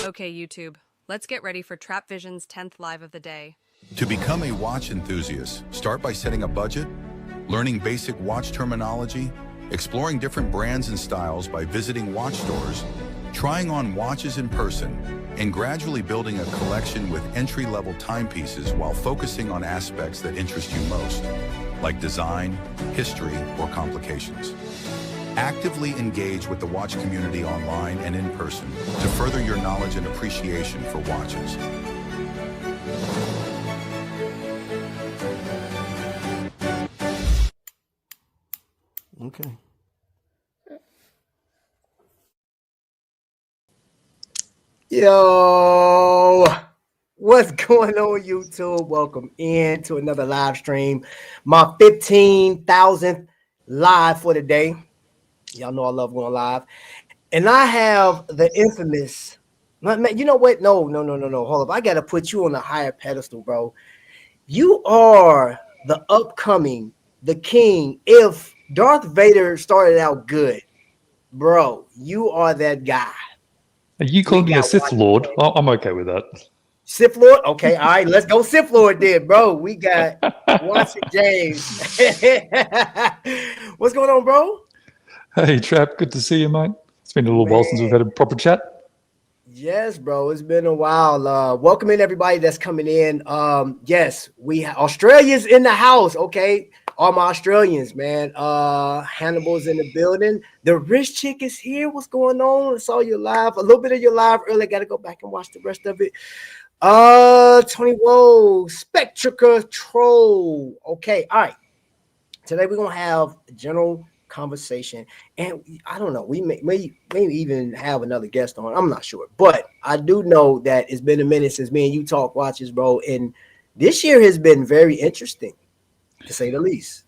Okay, YouTube, let's get ready for Trapvision's 10th live of the day. To become a watch enthusiast, start by setting a budget, learning basic watch terminology, exploring different brands and styles by visiting watch stores, trying on watches in person, and gradually building a collection with entry-level timepieces while focusing on aspects that interest you most, like design, history, or complications. Actively engage with the watch community online and in person to further your knowledge and appreciation for watches. Okay. Yo, what's going on, YouTube? Welcome in to another live stream. My 15,000th live for the day. Y'all know I love going live. And I have the infamous, you know what? No. Hold up. I got to put you on a higher pedestal, bro. You are the upcoming, the king. If Darth Vader started out good, bro, you are that guy. Are you calling me a Sith Lord? I'm okay with that. Sith Lord? Okay, all right, let's go Sith Lord then, bro. We got Watson James. What's going on, bro? Hey, Trap, good to see you, mate. It's been a little while since we've had a proper chat. Yes, bro, it's been a while. Welcome in everybody that's coming in. Yes, we Australia's in the house, okay? All my Australians, man. Hannibal's in the building. The rich chick is here. What's going on? I saw you live. A little bit of your live earlier. Got to go back and watch the rest of it. Tony Woe, Spectrica Troll. Okay, all right. Today we're gonna have a general conversation, and I don't know. We may even have another guest on. I'm not sure, but I do know that it's been a minute since me and you talk watches, bro. And this year has been very interesting, to say the least.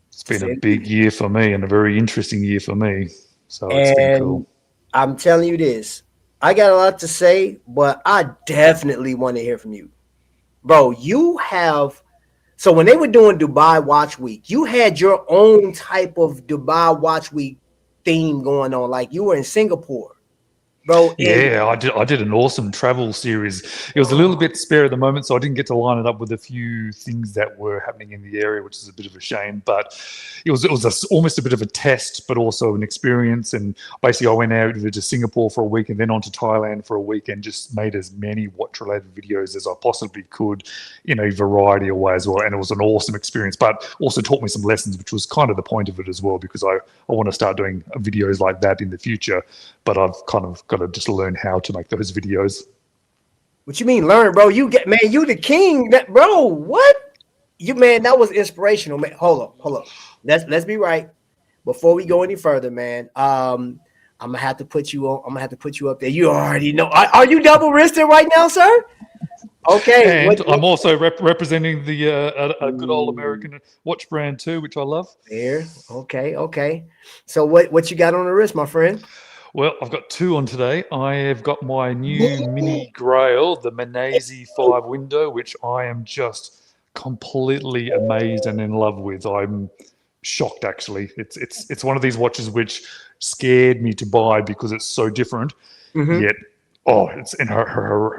It's been a big year for me and a very interesting year for me. So it's been cool. I'm telling you this. I got a lot to say, but I definitely want to hear from you. Bro, you have... So when they were doing Dubai Watch Week, you had your own type of Dubai Watch Week theme going on. Like you were in Singapore. Bro, yeah, I did an awesome travel series. It was a little bit spare at the moment, so I didn't get to line it up with a few things that were happening in the area, which is a bit of a shame. But it was almost a bit of a test, but also an experience. And basically, I went out to Singapore for a week and then on to Thailand for a week and just made as many watch-related videos as I possibly could in a variety of ways. And it was an awesome experience, but also taught me some lessons, which was kind of the point of it as well, because I want to start doing videos like that in the future. But I've kind of got to just learn how to make those videos. What you mean learn, bro? You the king, bro. What? That was inspirational, man. Hold up. Let's be right. Before we go any further, man, I'm gonna have to put you on. I'm gonna have to put you up there. You already know. Are you double wristed right now, sir? Okay. And I'm also representing the a good old American watch brand too, which I love. There. Okay. So what you got on the wrist, my friend? Well, I've got two on today. I have got my new mini grail, the Manesi 5 window, which I am just completely amazed and in love with. I'm shocked, actually. It's one of these watches which scared me to buy because it's so different. Yet, it's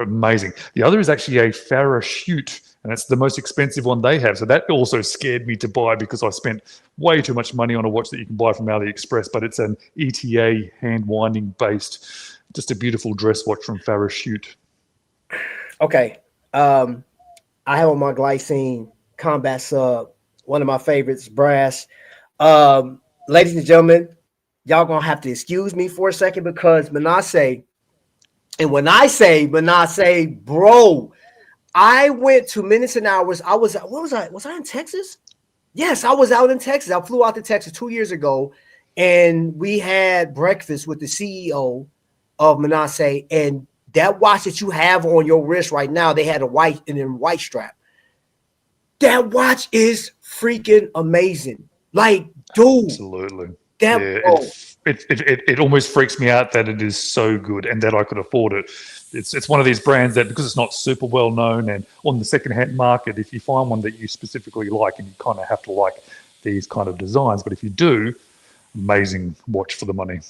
amazing. The other is actually a Farashute, and that's the most expensive one they have. So that also scared me to buy because I spent way too much money on a watch that you can buy from AliExpress, but it's an ETA hand winding based, just a beautiful dress watch from Farashute. Okay. I have on my Glycine Combat Sub, one of my favorites, brass. Ladies and gentlemen, y'all gonna have to excuse me for a second because Manase, and when I say Manase, bro, I went to Minutes and Hours. Was I in Texas? Yes, I was out in Texas. I flew out to Texas 2 years ago, and we had breakfast with the CEO of Manase. And that watch that you have on your wrist right now, they had a white strap. That watch is freaking amazing. Like, dude. Absolutely. It almost freaks me out that it is so good and that I could afford it. It's one of these brands that, because it's not super well known, and on the secondhand market, if you find one that you specifically like, and you kind of have to like these kind of designs, but if you do, amazing watch for the money.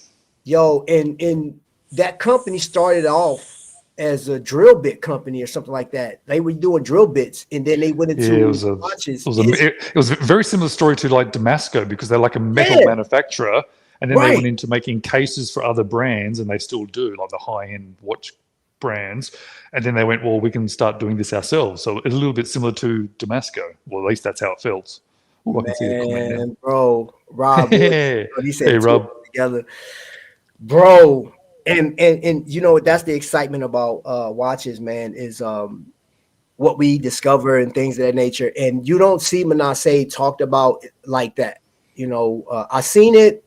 Yo, and that company started off as a drill bit company or something like that. They were doing drill bits, and then they went into watches. It was a very similar story to like Damasco, because they're like a metal manufacturer, and then they went into making cases for other brands, and they still do, like the high-end watch brands. And then they went, well, we can start doing this ourselves. So it's a little bit similar to Damasco. Well, at least that's how it felt. Oh, I can see the comment now. Bro, Rob, he said, hey, Rob, together, bro. And you know, that's the excitement about watches, man, is what we discover and things of that nature. And you don't see Manasseh talked about like that. You know, I seen it.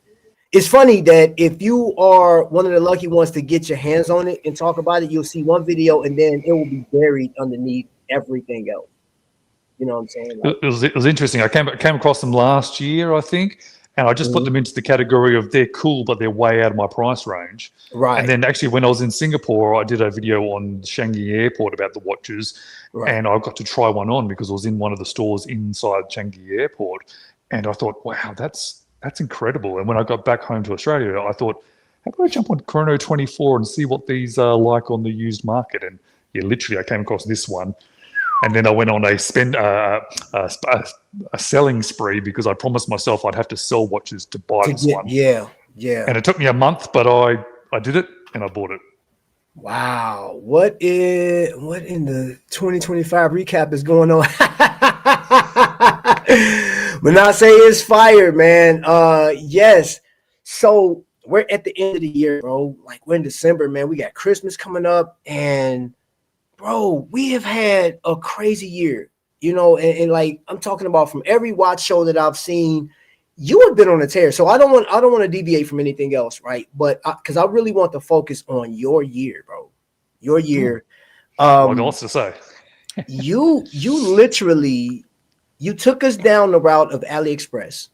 It's funny that if you are one of the lucky ones to get your hands on it and talk about it, you'll see one video and then it will be buried underneath everything else. You know what I'm saying? Like, it was interesting. I came across them last year, I think, and I just put them into the category of they're cool, but they're way out of my price range. Right. And then actually when I was in Singapore, I did a video on Changi Airport about the watches, and I got to try one on because I was in one of the stores inside Changi Airport, and I thought, wow, that's incredible. And when I got back home to Australia, I thought, how about I jump on Chrono 24 and see what these are like on the used market? And yeah, literally I came across this one. And then I went on a selling spree because I promised myself I'd have to sell watches to buy this one. Yeah. And it took me a month, but I did it and I bought it. Wow. What in the 2025 recap is going on? Manasseh is fired, man. Yes. So we're at the end of the year, bro. Like, we're in December, man. We got Christmas coming up, and bro, we have had a crazy year, you know, and like I'm talking about from every watch show that I've seen, you have been on a tear. So I don't want to deviate from anything else, right? But because I really want to focus on your year, bro. Your year. What else to say? you literally, you took us down the route of AliExpress.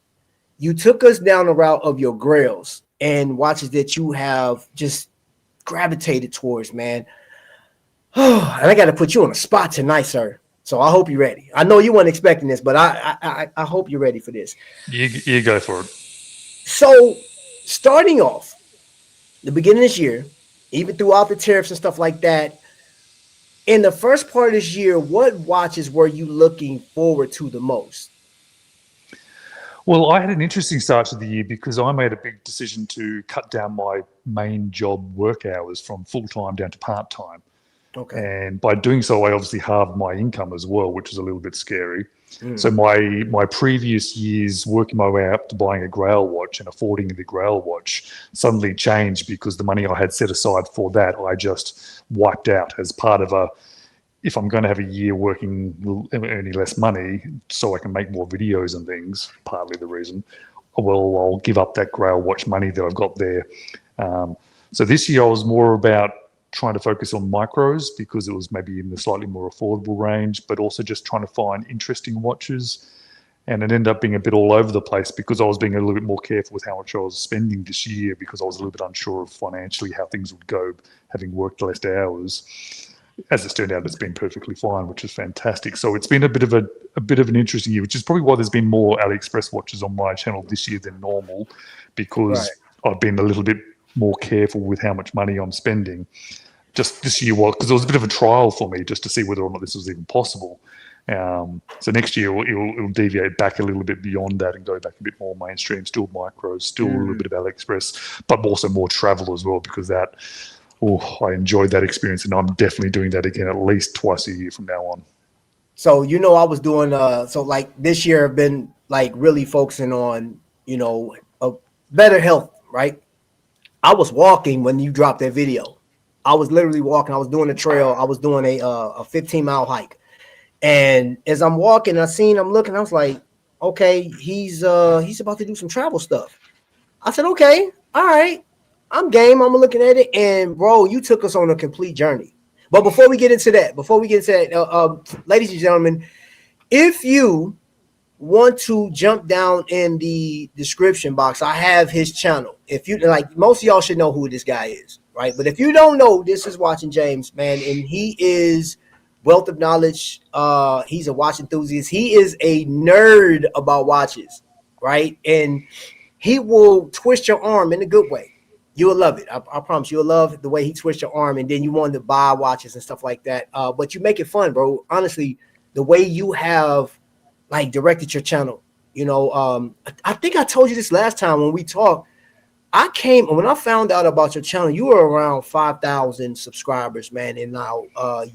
You took us down the route of your grails and watches that you have just gravitated towards, man. And I got to put you on a spot tonight, sir. So I hope you're ready. I know you weren't expecting this, but I hope you're ready for this. You go for it. So starting off the beginning of this year, even throughout the tariffs and stuff like that, in the first part of this year, what watches were you looking forward to the most? Well, I had an interesting start to the year because I made a big decision to cut down my main job work hours from full-time down to part-time. Okay. And by doing so, I obviously halved my income as well, which is a little bit scary. So my previous years working my way up to buying a Grail watch and affording the Grail watch suddenly changed because the money I had set aside for that, I just wiped out as part of if I'm going to have a year working, earning less money so I can make more videos and things, partly the reason, well, I'll give up that Grail watch money that I've got there. So this year I was more about trying to focus on micros because it was maybe in the slightly more affordable range, but also just trying to find interesting watches. And it ended up being a bit all over the place because I was being a little bit more careful with how much I was spending this year because I was a little bit unsure of financially how things would go, having worked less hours. As it's turned out, it's been perfectly fine, which is fantastic. So it's been a bit of an interesting year, which is probably why there's been more AliExpress watches on my channel this year than normal, because I've been a little bit more careful with how much money I'm spending. Just this year because it was a bit of a trial for me just to see whether or not this was even possible. So next year it'll deviate back a little bit beyond that and go back a bit more mainstream, still micros, still a little bit of AliExpress, but also more travel as well, because I enjoyed that experience and I'm definitely doing that again at least twice a year from now on. So, you know, I was doing, so like this year I've been like really focusing on, you know, a better health, right? I was walking when you dropped that video. I was literally walking. I was doing a trail. I was doing a 15-mile hike. And as I'm walking, I'm looking, I was like, okay, he's about to do some travel stuff. I said, okay, all right, I'm game. I'm looking at it. And bro, you took us on a complete journey. But before we get into that, ladies and gentlemen, if you want to jump down in the description box, I have his channel. If you like, most of y'all should know who this guy is, right? But if you don't know, this is Watching James, man, and he is wealth of knowledge. He's a watch enthusiast. He is a nerd about watches, right? And he will twist your arm in a good way. You'll love it. I promise you'll love the way he twists your arm, and then you want to buy watches and stuff like that. But you make it fun, bro. Honestly, the way you have like directed your channel, I think I told you this last time when we talked. When I found out about your channel, you were around 5,000 subscribers, man. And now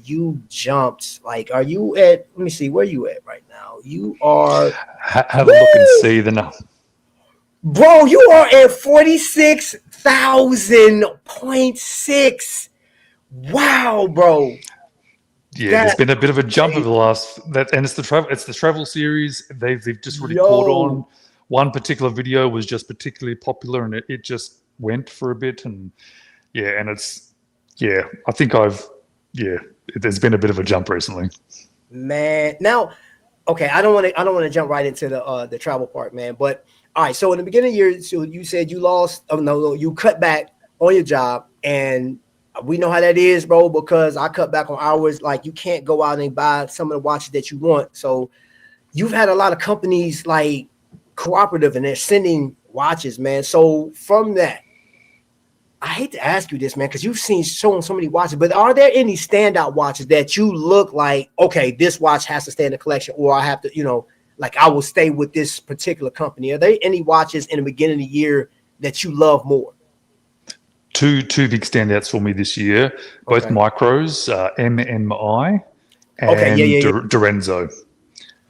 you jumped. Like, are you at, let me see, where you at right now? You are, Have a look and see the number. bro, you are at 46,000.6. Wow, bro. Yeah, there's been a bit of a jump over the last and it's the travel series. They've just really caught on. One particular video was just particularly popular, and it just went for a bit, and I think there's been a bit of a jump recently. Man, now, okay, I don't want to jump right into the travel part, man. But all right, so in the beginning of the year, so you said you lost. Oh no, you cut back on your job, and we know how that is, bro. Because I cut back on hours. Like, you can't go out and buy some of the watches that you want. So you've had a lot of companies like cooperative, and they're sending watches, man. So from that, I hate to ask you this, man, because you've shown so many watches, but are there any standout watches that you look like, okay, this watch has to stay in the collection, or I have to, like, I will stay with this particular company? Are there any watches in the beginning of the year that you love more? Two big standouts for me this year, both micros, MMI and Dorenzo.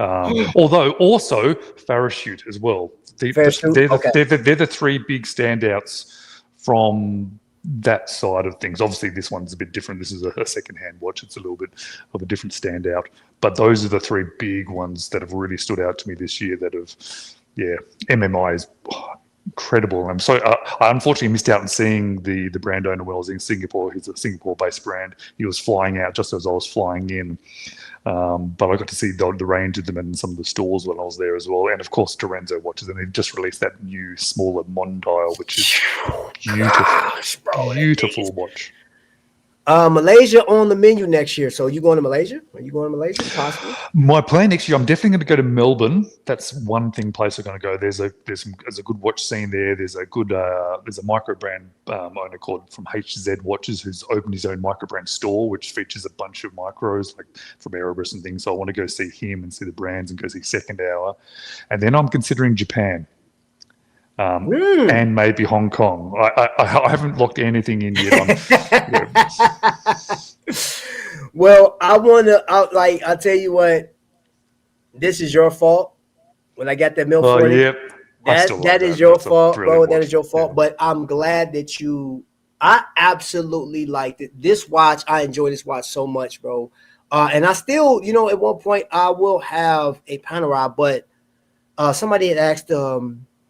Although also Parachute as well. They're the three big standouts from that side of things. Obviously, this one's a bit different. This is a second-hand watch. It's a little bit of a different standout. But those are the three big ones that have really stood out to me this year that have, MMI is incredible. I'm so I unfortunately missed out on seeing the brand owner when I was in Singapore. He's a Singapore-based brand. He was flying out just as I was flying in. But I got to see the range of them in some of the stores when I was there as well. And, of course, Dorenzo watches. And they've just released that new, smaller Mondial, which is beautiful watch. Malaysia on the menu next year. So you going to Malaysia? Are you going to Malaysia possibly? My plan next year, I'm definitely going to go to Melbourne. That's one place I'm going to go. There's a good watch scene there. There's a micro brand owner called from HZ Watches who's opened his own micro brand store, which features a bunch of micros like from Erebus and things. So I want to go see him and see the brands and go see Second Hour. And then I'm considering Japan. And maybe Hong Kong. I haven't locked anything in yet. Well, I'll tell you what, this is your fault. When I got that Mil 40, that is your fault, bro. That is your fault. Yeah. But I'm glad that I absolutely liked it. This watch, I enjoy this watch so much, bro. And I still, at one point I will have a Panerai, but somebody had asked,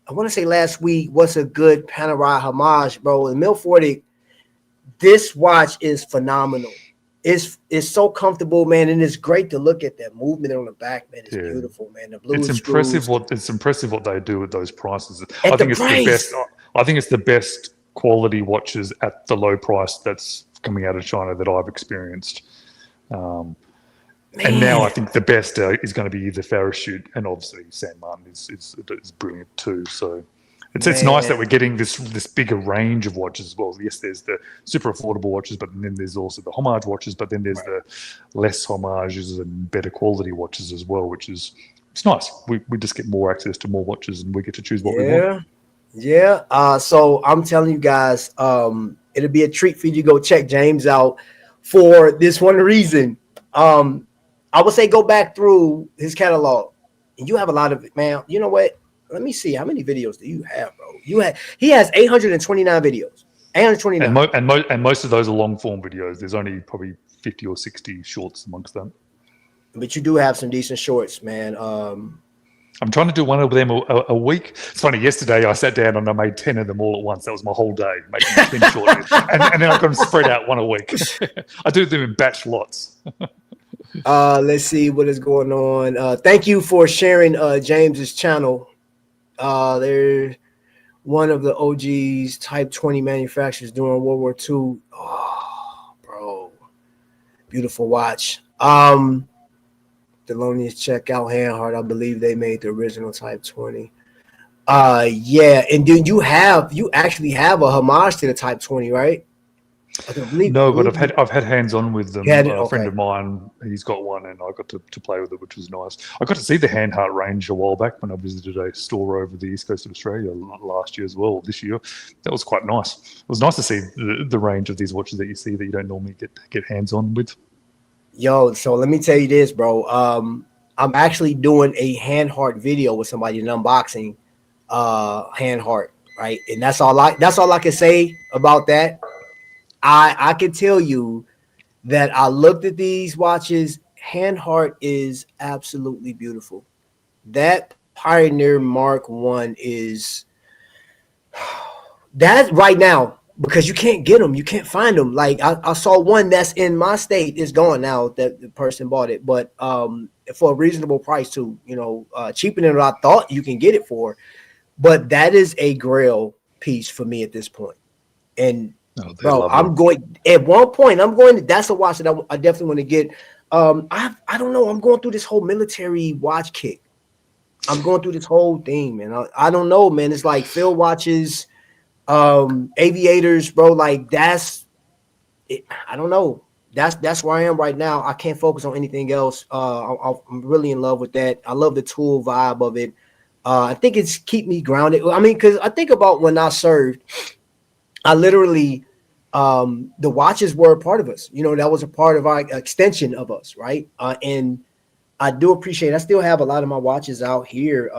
I want to say last week, what's a good Panerai homage, bro? The Mil 40, this watch is phenomenal. It's so comfortable, man, and it's great to look at that movement on the back, man. It's beautiful, man. The blue impressive what they do with those prices. I think it's the best quality watches at the low price that's coming out of China that I've experienced. And now I think the best is going to be the Parachute, and obviously San Martin is brilliant too. So it's nice that we're getting this bigger range of watches as well. Yes, there's the super affordable watches, but then there's also the homage watches, but then there's the less homages and better quality watches as well, which is it's nice. We just get more access to more watches, and we get to choose what we want. Yeah. So I'm telling you guys, it'll be a treat for you to go check James out for this one reason. I would say go back through his catalog, and you have a lot of it, man. You know what? Let me see. How many videos do you have, bro? He has 829 videos. 829. And most of those are long form videos. There's only probably 50 or 60 shorts amongst them. But you do have some decent shorts, man. I'm trying to do one of them a week. It's funny. Yesterday I sat down and I made 10 of them all at once. That was my whole day, making 10 shorts, and then I can spread out one a week. I do them in batch lots. Let's see what is going on. Thank you for sharing James's channel. They're one of the OGs Type 20 manufacturers during World War II. Oh, bro. Beautiful watch. Thelonious Checkout Handhard. I believe they made the original Type 20. Yeah, and then you actually have a homage to the Type 20, right? I No, but believe you I've had hands on with them. had it. A friend Okay. of mine, he's got one, and I got to play with it, which was nice. I got to see the Hand Heart range a while back when I visited a store over the east coast of Australia last year as well. This year, that was quite nice. It was nice to see the range of these watches that you see that you don't normally get hands on with. Yo, so let me tell you this, bro. I'm actually doing a hand heart video with somebody, an unboxing hand heart, right? And that's all I can say about that. I can tell you that I looked at these watches. Hand heart is absolutely beautiful. That Pioneer Mark One is that right now because you can't get them, you can't find them. Like I saw one that's in my state, it's gone now that the person bought it, but for a reasonable price too, cheaper than what I thought you can get it for. But that is a grail piece for me at this point. And Oh, they're bro, lovely. I'm going at one point. I'm going to. That's a watch that I definitely want to get. I don't know. I'm going through this whole military watch kick. I'm going through this whole thing, man. I don't know, man. It's like field watches, aviators, bro. Like that's it. I don't know. That's where I am right now. I can't focus on anything else. I'm really in love with that. I love the tool vibe of it. I think it's keep me grounded. I mean, because I think about when I served, I literally the watches were a part of us. That was a part of our extension of us, right? And I do appreciate. I still have a lot of my watches out here,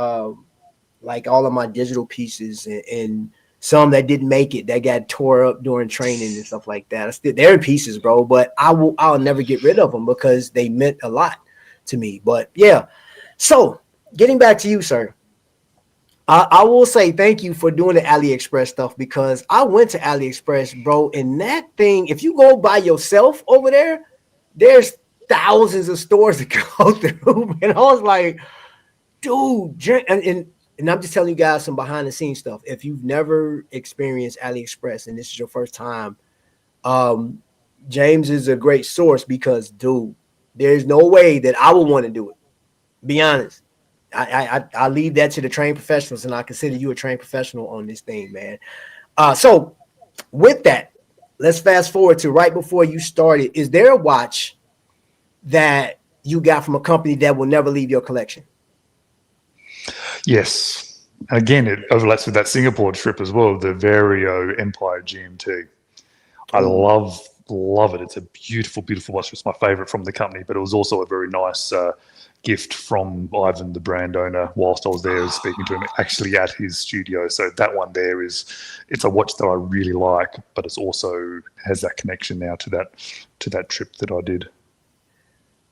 like all of my digital pieces, and some that didn't make it, that got tore up during training and stuff like that. They're in pieces, bro. But I'll never get rid of them because they meant a lot to me. But yeah, so getting back to you, sir. I will say thank you for doing the AliExpress stuff because I went to AliExpress, bro, and that thing, if you go by yourself over there, there's thousands of stores to go through. And I was like, dude, and I'm just telling you guys some behind the scenes stuff. If you've never experienced AliExpress and this is your first time, um, James is a great source because, dude, there's no way that I would want to do it. Be honest. I leave that to the trained professionals, and I consider you a trained professional on this thing, man. So with that, let's fast forward to right before you started. Is there a watch that you got from a company that will never leave your collection? Yes. Again, it overlaps with that Singapore trip as well, the Vario Empire GMT. I Oh, love it. It's a beautiful, beautiful watch. It's my favorite from the company, but it was also a very nice gift from Ivan, the brand owner, whilst I was there speaking to him actually at his studio. So that one there it's a watch that I really like, but it's also has that connection now to that trip that I did.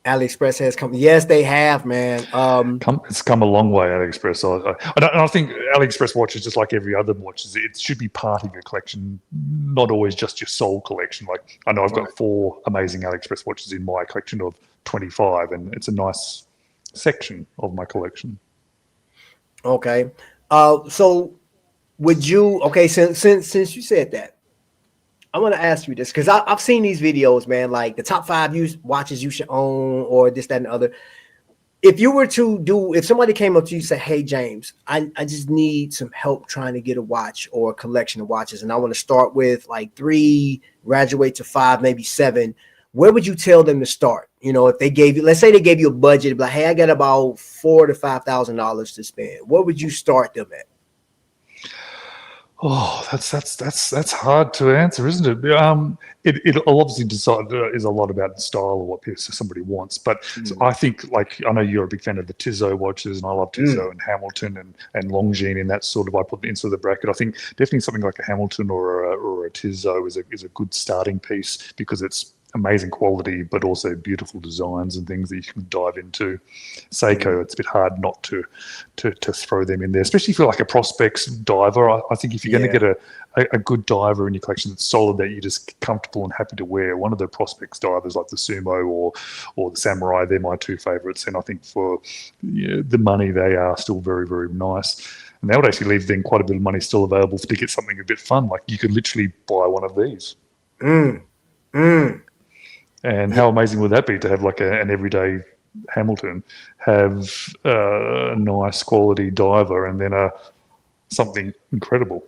AliExpress has come. Yes, they have, man. It's come a long way, AliExpress. I think AliExpress watches, just like every other watch, it should be part of your collection, not always just your sole collection. Like I know I've got Right. 4 amazing AliExpress watches in my collection of 25, and it's a nice section of my collection. Okay. So would you? Okay, since you said that, I want to ask you this because I've seen these videos, man. Like the top 5 watches you should own, or this, that, and the other. If you were to do, if somebody came up to you and said, "Hey, James, I just need some help trying to get a watch or a collection of watches, and I want to start with like 3, graduate to 5, maybe 7," where would you tell them to start? If they gave you, let's say they gave you a budget, like, "Hey, I got about $4,000 to $5,000 to spend." Where would you start them at? Oh, that's hard to answer, isn't it? It'll obviously decide is a lot about the style of what somebody wants. But so Mm, I think, like, I know you're a big fan of the Tissot watches, and I love mm, Tissot and Hamilton and Longines, and that sort of I put into the bracket. I think definitely something like a Hamilton or a Tissot is a good starting piece because it's amazing quality, but also beautiful designs and things that you can dive into. Seiko, mm. it's a bit hard not to throw them in there, especially for like a prospects diver. I think if you're going to Yeah. get a good diver in your collection that's solid, that you're just comfortable and happy to wear, one of the prospects divers like the Sumo or the Samurai, they're my 2 favorites. And I think for the money, they are still very, very nice. And that would actually leave then quite a bit of money still available to get something a bit fun. Like you could literally buy one of these. Mm, mm. And Yeah. how amazing would that be to have like an everyday Hamilton, have a nice quality diver, and then something incredible.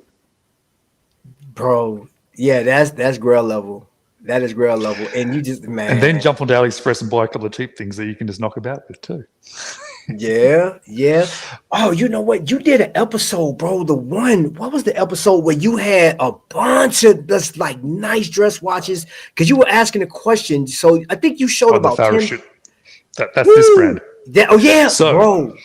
Bro. Yeah, that's Grail level. That is Grail level. And you just, man. And then jump onto AliExpress and buy a couple of cheap things that you can just knock about with too. Yeah. Oh, you know what? You did an episode, bro. What was the episode where you had a bunch of this like nice dress watches? Because you were asking a question. So I think you showed about the 10. Shoot. That's this brand. Bro.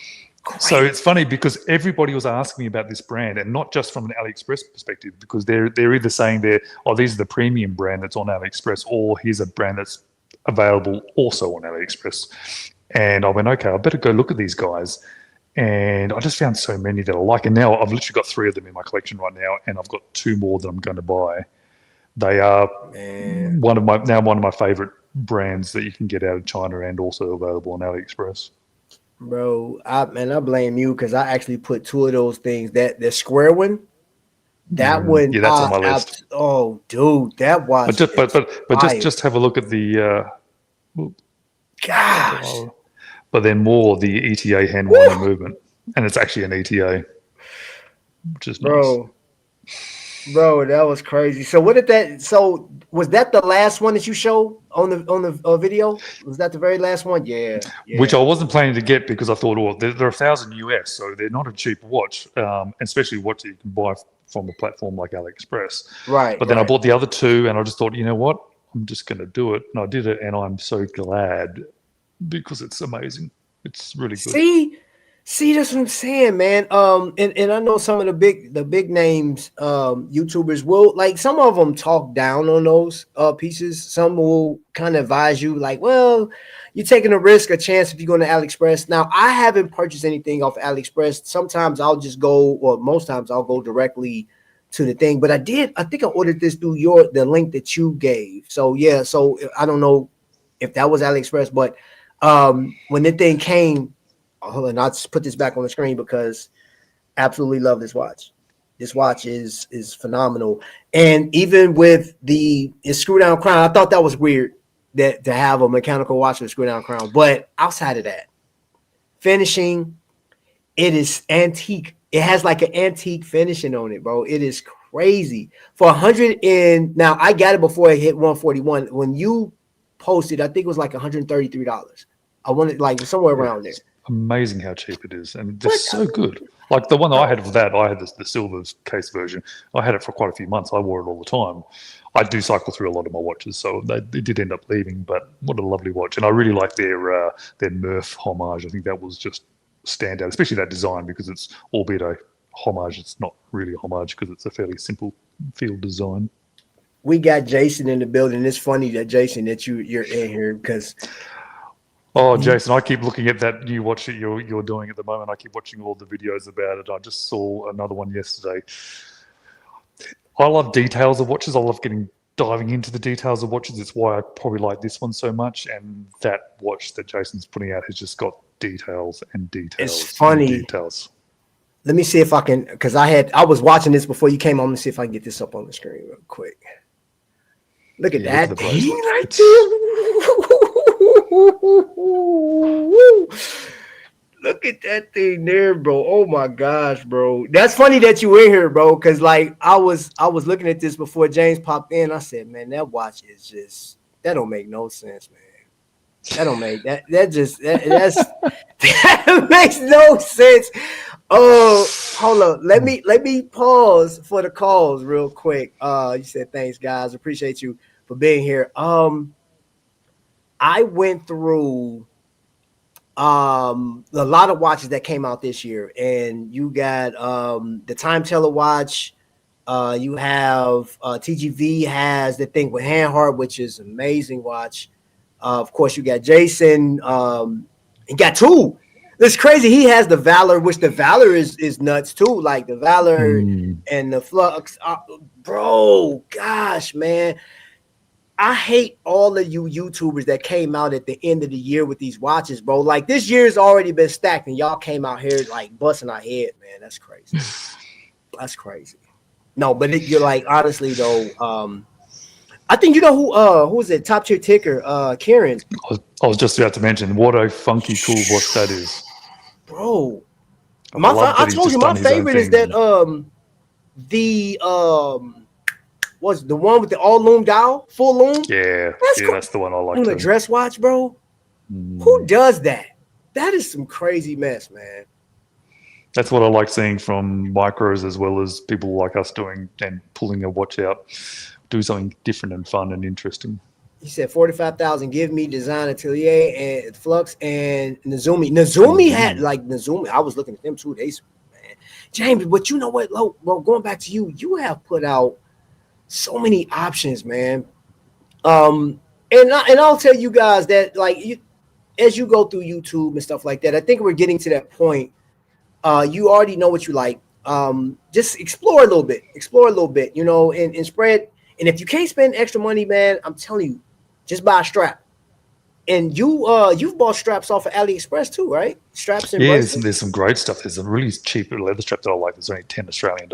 So it's funny because everybody was asking me about this brand, and not just from an AliExpress perspective, because they're either saying these are the premium brand that's on AliExpress, or here's a brand that's available also on AliExpress. And I went, okay, I better go look at these guys. And I just found so many that I like. And now I've literally got 3 of them in my collection right now, and I've got 2 more that I'm going to buy. They are one of my favorite brands that you can get out of China and also available on AliExpress. Bro, I blame you because I actually put 2 of those things. The square one, that one. Yeah, that's on my list. Oh, dude, that watch. But just have a look at the. Gosh. But then more the ETA hand winding movement, and it's actually an ETA, which is nice. Bro, that was crazy. So what did that? So was that the last one that you showed on the video? Was that the very last one? Yeah. Which I wasn't planning to get because I thought, they're $1,000 US, so they're not a cheap watch, especially what you can buy from a platform like AliExpress. Right. But then I bought the other 2, and I just thought, you know what? I'm just going to do it. And I did it, and I'm so glad because it's amazing. It's really good. See, that's what I'm saying, man. And I know some of the big names, YouTubers will, like, some of them talk down on those pieces. Some will kind of advise you, like, well, you're taking a risk, a chance if you go to AliExpress. Now, I haven't purchased anything off AliExpress. Sometimes I'll just go, or most times I'll go directly to the thing. But I think I ordered this through the link that you gave. So yeah, so I don't know if that was AliExpress, but when the thing came, hold on, I'll just put this back on the screen because absolutely love this watch. This watch is phenomenal. And even with the screw down crown, I thought that was weird that to have a mechanical watch with a screw down crown. But outside of that, finishing, it is antique. It has like an antique finishing on it, bro. It is crazy. For 100 and now I got it before it hit 141. When you posted, I think it was like $133. I wanted like somewhere around there. Amazing how cheap it is, and they're so good. Like the one that I had for that, I had the silver case version. I had it for quite a few months. I wore it all the time. I do cycle through a lot of my watches, so they did end up leaving. But what a lovely watch, and I really like their Murph homage. I think that was just stand out, especially that design, because it's, albeit a homage, it's not really a homage because it's a fairly simple field design. We got Jason in the building. It's funny that Jason that you're in here because. Oh, Jason, I keep looking at that new watch that you're doing at the moment. I keep watching all the videos about it. I just saw another one yesterday. I love details of watches. I love diving into the details of watches. It's why I probably like this one so much. And that watch that Jason's putting out has just got details and details. It's funny. Details. Let me see if I can, because I was watching this before you came on. Let me see if I can get this up on the screen real quick. Look at that thing right there. Look at that thing there, bro. Oh my gosh, bro. That's funny that you in here, bro. Cause like I was looking at this before James popped in. I said, man, that watch is just, that don't make no sense, man. That don't make that makes no sense. Oh, hold up. Let me pause for the calls real quick. You said thanks, guys. Appreciate you for being here. I went through a lot of watches that came out this year, and you got the Time Teller watch. You have TGV has the thing with Handheart, which is an amazing watch. Of course, you got Jason. He got 2. It's crazy. He has the Valor, which the Valor is nuts too. Like the Valor and the Flux. Bro, gosh, man. I hate all of you YouTubers that came out at the end of the year with these watches, bro. Like this year's already been stacked, and y'all came out here like busting our head, man. That's crazy. That's crazy. No, but you're like, honestly though, I think you know who is it? Top tier ticker, Kieran. I was just about to mention what a funky cool watch that is, bro. I love that I he's told just you my done his own favorite is thing. that the was the one with the all loom dial, full loom. Yeah, That's yeah, cool. that's the one I like On a too. dress watch, bro. Who does that? That is some crazy mess, man. That's what I like seeing from micros as well as people like us doing and pulling a watch out, do something different and fun and interesting. He said 45,000. Give me design atelier and Flux and Nazumi. Nazumi had like Nazumi. I was looking at them 2 days, man. James, but you know what? Well, going back to you, you have put out so many options, man. And I'll tell you guys that like as you go through YouTube and stuff like that, I think we're getting to that point. You already know what you like. Just explore a little bit, you know, and spread. And if you can't spend extra money, man, I'm telling you, just buy a strap. And you've bought straps off of AliExpress too, right? Straps and Yeah, bracelets. there's some great stuff. There's a really cheap leather strap that I like. There's only $10 Australian,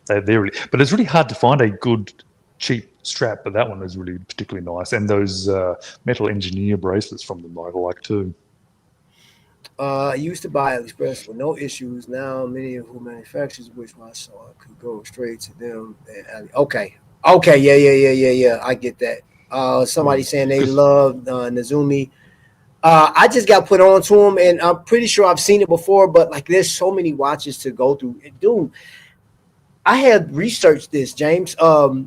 and they're really, but it's really hard to find a good cheap strap. But that one is really particularly nice. And those metal engineer bracelets from them I like too. I used to buy AliExpress with no issues. Now many of who manufacturers, which I saw, I could go straight to them. Okay, yeah. I get that. Somebody saying they love Nazumi. I just got put on to them, and I'm pretty sure I've seen it before. But like, there's so many watches to go through. Dude, I had researched this, James. What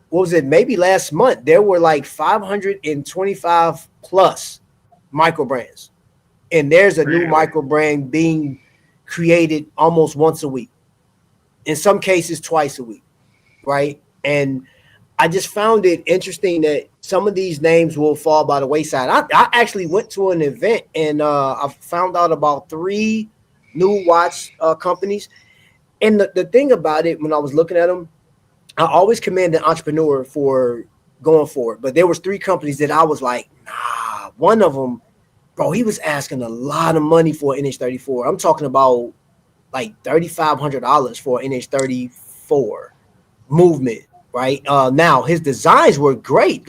was it? Maybe last month there were like 525 plus microbrands. And there's a new micro brand being created almost once a week, in some cases twice a week, right? And I just found it interesting that some of these names will fall by the wayside. I actually went to an event and I found out about 3 new watch companies. And the thing about it, when I was looking at them, I always commend the entrepreneur for going for it. But there was 3 companies that I was like, nah. One of them, bro, he was asking a lot of money for an NH34. I'm talking about like $3,500 for an NH34 movement, right? Now his designs were great.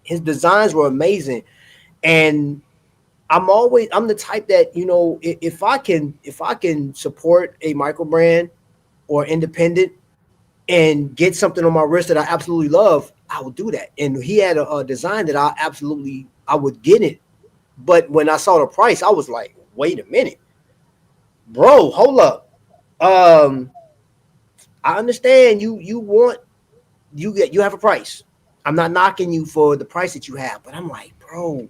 His designs were amazing, and I'm the type that, you know, if I can support a micro brand or independent and get something on my wrist that I absolutely love, I will do that. And he had a design that I would get it. But when I saw the price, I was like, wait a minute, bro, hold up. I understand you have a price. I'm not knocking you for the price that you have, but I'm like, bro,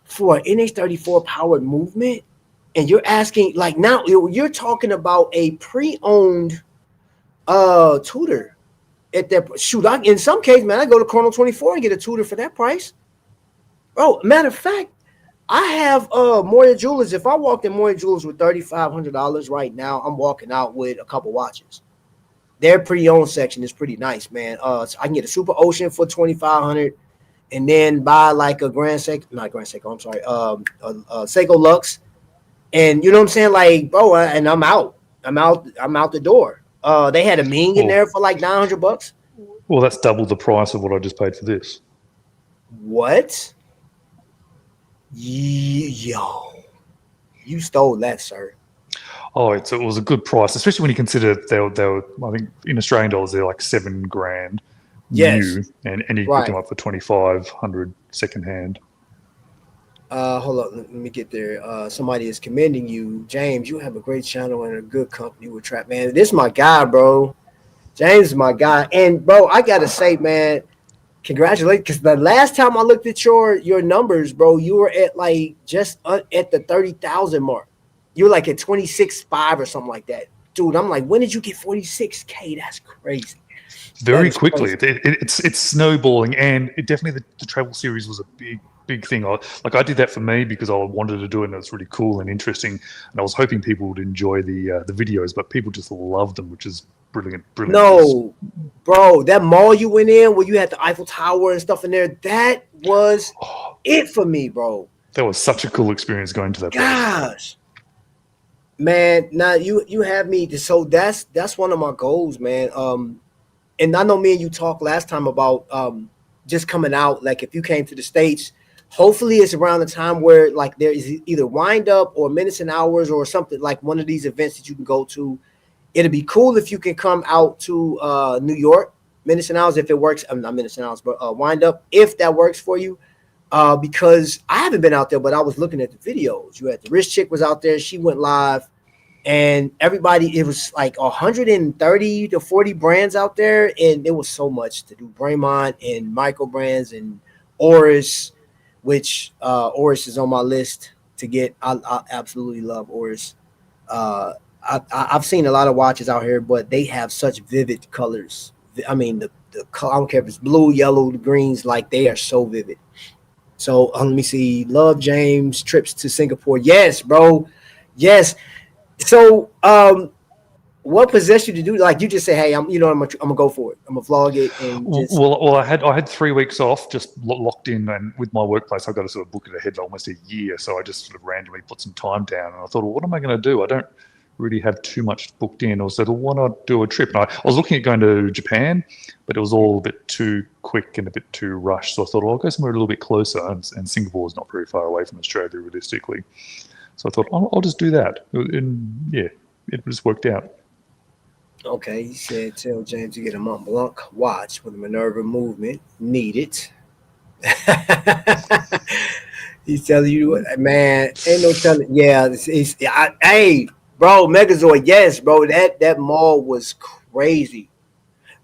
for an NH34 powered movement, and you're asking, like, now you're talking about a pre-owned tutor at that. Shoot, in some cases, man, I go to Chrono 24 and get a tutor for that price. Bro, matter of fact, I have Moya Jewelers. If I walked in Moya Jewelers with $3,500 right now, I'm walking out with a couple watches. Their pre-owned section is pretty nice, man. So I can get a Super Ocean for $2,500, and then buy like a Seiko. I'm sorry, Seiko Lux, and you know what I'm saying, like, bro. And I'm out the door. They had a Ming in there for like $900. Well, that's double the price of what I just paid for this. What? Yo, you stole that, sir. Oh, it was a good price, especially when you consider they were, I think in Australian dollars, they're like $7,000 Yes. new, and you pick them up for $2,500 secondhand. Hold on, let me get there. Somebody is commending you, James. You have a great channel and a good company with Trap, man. This is my guy, bro. James is my guy, and bro, I gotta say, man, congratulations, because the last time I looked at your numbers, bro, you were at like just at the 30,000 mark. You were like at 26.5 or something like that, dude. I'm like, when did you get 46K? That's crazy. Very quickly, it's snowballing, and it definitely the travel series was a big thing. I did that for me because I wanted to do it, and it was really cool and interesting, and I was hoping people would enjoy the videos, but people just loved them, which is brilliant. No, bro, that mall you went in where you had the Eiffel Tower and stuff in there, that was it for me, bro. That was such a cool experience going to that place. Gosh, man, now you have me. So that's one of my goals, man. And I know me and you talked last time about just coming out. Like, if you came to the States, Hopefully it's around the time where like there is either wind up or minutes and hours or something, like one of these events that you can go to. It'd be cool if you can come out to New York, minutes and hours if it works. I'm not minutes and hours, but wind up if that works for you. Because I haven't been out there, but I was looking at the videos. You had the rich chick was out there. She went live, and everybody, it was like 130 to 40 brands out there, and there was so much to do. Braemont and microbrands and Oris, which Oris is on my list to get. I absolutely love Oris. I've seen a lot of watches out here, but they have such vivid colors. I mean, the I don't care if it's blue, yellow, the greens, like they are so vivid. So let me see. Love James trips to Singapore. Yes, bro. Yes. So what possessed you to do? Like you just say, hey, I'm gonna go for it. I'm gonna vlog it and just. Well, I had 3 weeks off, just locked in, and with my workplace, I've got to sort of book it ahead almost a year. So I just sort of randomly put some time down, and I thought, well, what am I going to do? I don't really have too much booked in. I said, well, why not do a trip? And I was looking at going to Japan, but it was all a bit too quick and a bit too rushed. So I thought, well, I'll go somewhere a little bit closer, and Singapore is not very far away from Australia, realistically. So I thought, I'll just do that, and yeah, it just worked out. Okay, he said, tell James to get a Mont Blanc watch with a Minerva movement needed. He's telling you what, man, ain't no telling. Yeah, hey, bro, Megazord, yes, bro, that mall was crazy.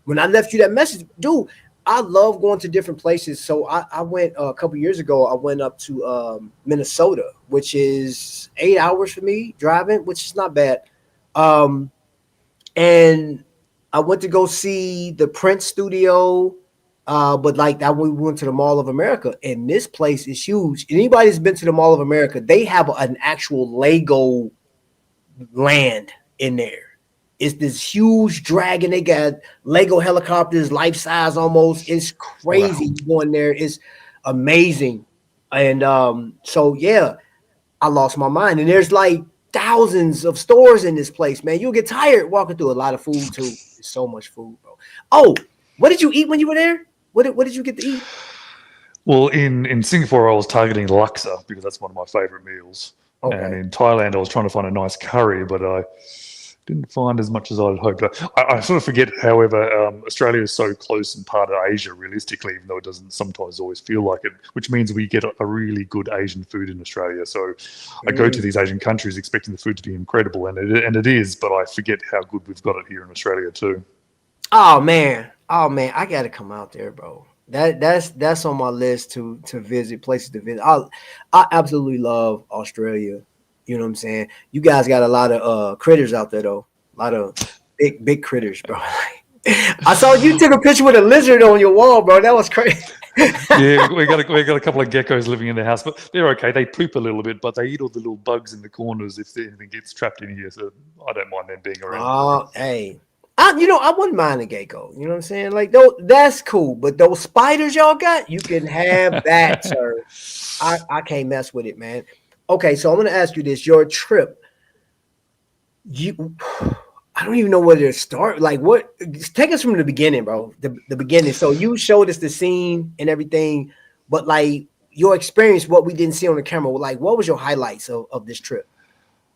When I left you that message, dude, I love going to different places. So I went a couple years ago. I went up to Minnesota, which is 8 hours for me driving, which is not bad. And I went to go see the Prince studio, but like that we went to the Mall of America, and this place is huge. Anybody that's been to the Mall of America, they have an actual Lego land in there. It's this huge dragon. They got Lego helicopters, life size almost. It's crazy. Wow. Going there. It's amazing. And so yeah, I lost my mind. And there's like thousands of stores in this place, man. You'll get tired walking through. A lot of food too. There's so much food, bro. Oh, what did you eat when you were there? What did you get to eat? Well, in Singapore, I was targeting laksa because that's one of my favorite meals. Okay. And in Thailand, I was trying to find a nice curry, but I didn't find as much as I'd hoped. I sort of forget, however, Australia is so close and part of Asia, realistically, even though it doesn't sometimes always feel like it, which means we get a really good Asian food in Australia. So I go to these Asian countries expecting the food to be incredible, and it is, but I forget how good we've got it here in Australia too. Oh man, I got to come out there, bro. That's on my list to visit, places to visit. I absolutely love Australia. You know what I'm saying? You guys got a lot of critters out there, though. A lot of big critters, bro. I saw you took a picture with a lizard on your wall, bro. That was crazy. Yeah, we got a couple of geckos living in the house, but they're okay. They poop a little bit, but they eat all the little bugs in the corners if anything gets trapped in here. So I don't mind them being around. Oh, hey. I wouldn't mind a gecko. You know what I'm saying? Like, that's cool. But those spiders y'all got, you can have that, sir. I can't mess with it, man. Okay, so I'm going to ask you this. Your trip, I don't even know where to start. Like, take us from the beginning, bro. The beginning. So you showed us the scene and everything, but like your experience, what we didn't see on the camera, like what was your highlights of this trip?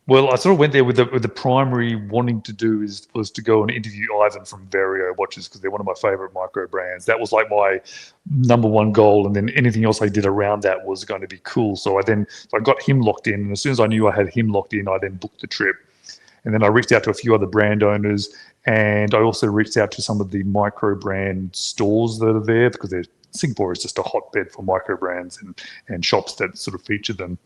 Well, I sort of went there with the primary wanting to do was to go and interview Ivan from Vario Watches because they're one of my favorite micro brands. That was like my number one goal, and then anything else I did around that was going to be cool. So I got him locked in, and as soon as I knew I had him locked in, I then booked the trip. And then I reached out to a few other brand owners, and I also reached out to some of the micro brand stores that are there because Singapore is just a hotbed for micro brands and shops that sort of feature them.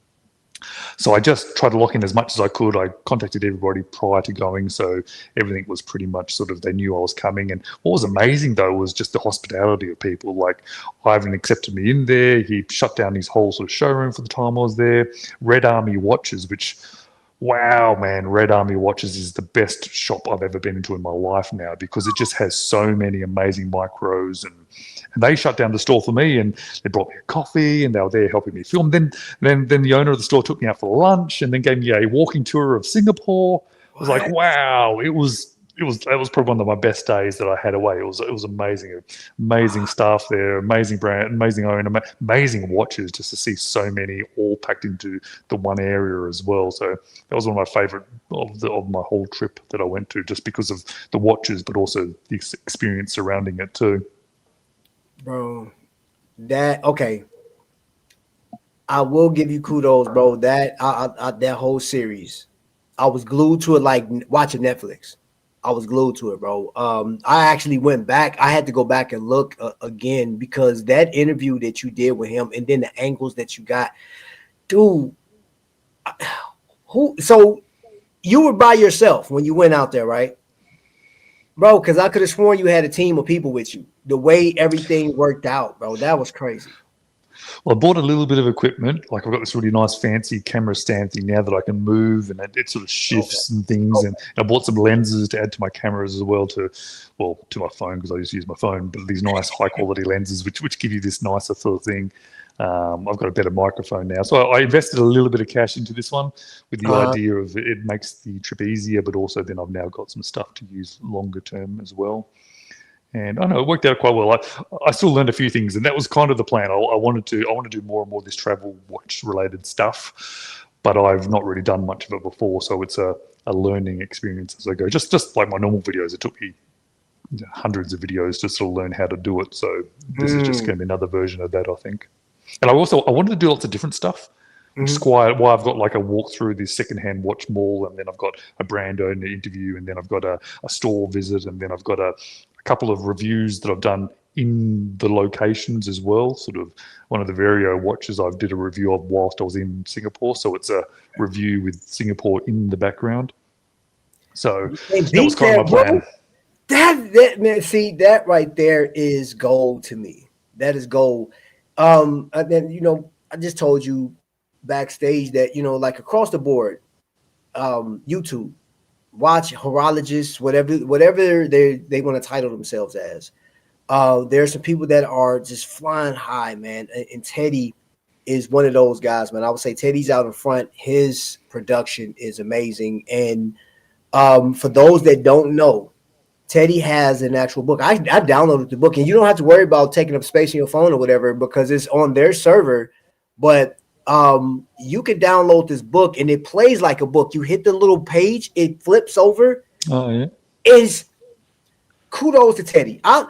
So I just tried to lock in as much as I could. I contacted everybody prior to going, so everything was pretty much sort of, they knew I was coming. And what was amazing, though, was just the hospitality of people. Like, Ivan accepted me in there. He shut down his whole sort of showroom for the time I was there. Red Army Watches, which, wow, man, Red Army Watches is the best shop I've ever been into in my life now because it just has so many amazing micros, and they shut down the store for me, and they brought me a coffee, and they were there helping me film. Then the owner of the store took me out for lunch, and then gave me a walking tour of Singapore. I was like, wow, it was that was probably one of my best days that I had away. It was amazing staff there, amazing brand, amazing owner, amazing watches. Just to see so many all packed into the one area as well. So that was one of my favorite of my whole trip that I went to, just because of the watches, but also the experience surrounding it too. Bro, okay. I will give you kudos, bro. That whole series, I was glued to it like watching Netflix. I was glued to it, bro. I actually went back. I had to go back and look again, because that interview that you did with him, and then the angles that you got, dude. So you were by yourself when you went out there, right, bro? Because I could have sworn you had a team of people with you. The way everything worked out, bro, that was crazy. Well, I bought a little bit of equipment. Like, I've got this really nice fancy camera stand thing now that I can move, and it sort of shifts and things. And I bought some lenses to add to my cameras as well, to my phone, because I used to use my phone. But these nice high quality lenses, which give you this nicer sort of thing. I've got a better microphone now, so I invested a little bit of cash into this one with the idea of it makes the trip easier, but also then I've now got some stuff to use longer term as well. And I know it worked out quite well. I still learned a few things, and that was kind of the plan. I want to do more and more of this travel watch related stuff, but I've not really done much of it before, so it's a learning experience as I go. Just like my normal videos, it took me hundreds of videos to sort of learn how to do it. So this is just going to be another version of that, I think. And I wanted to do lots of different stuff. Which is why I've got like a walk through this secondhand watch mall, and then I've got a brand owner interview, and then I've got a store visit, and then I've got a couple of reviews that I've done in the locations as well. Sort of one of the Vario watches I did a review of whilst I was in Singapore, so it's a review with Singapore in the background. So that was kind of my plan. That man, see, that right there is gold to me. That is gold. And then I just told you backstage that like across the board, YouTube, watch horologists, whatever they want to title themselves as. There are some people that are just flying high, man. And Teddy is one of those guys, man. I would say Teddy's out in front. His production is amazing. And for those that don't know, Teddy has an actual book. I downloaded the book, and you don't have to worry about taking up space in your phone or whatever, because it's on their server. But you can download this book, and it plays like a book. You hit the little page, it flips over. Oh yeah. Is kudos to Teddy. I'm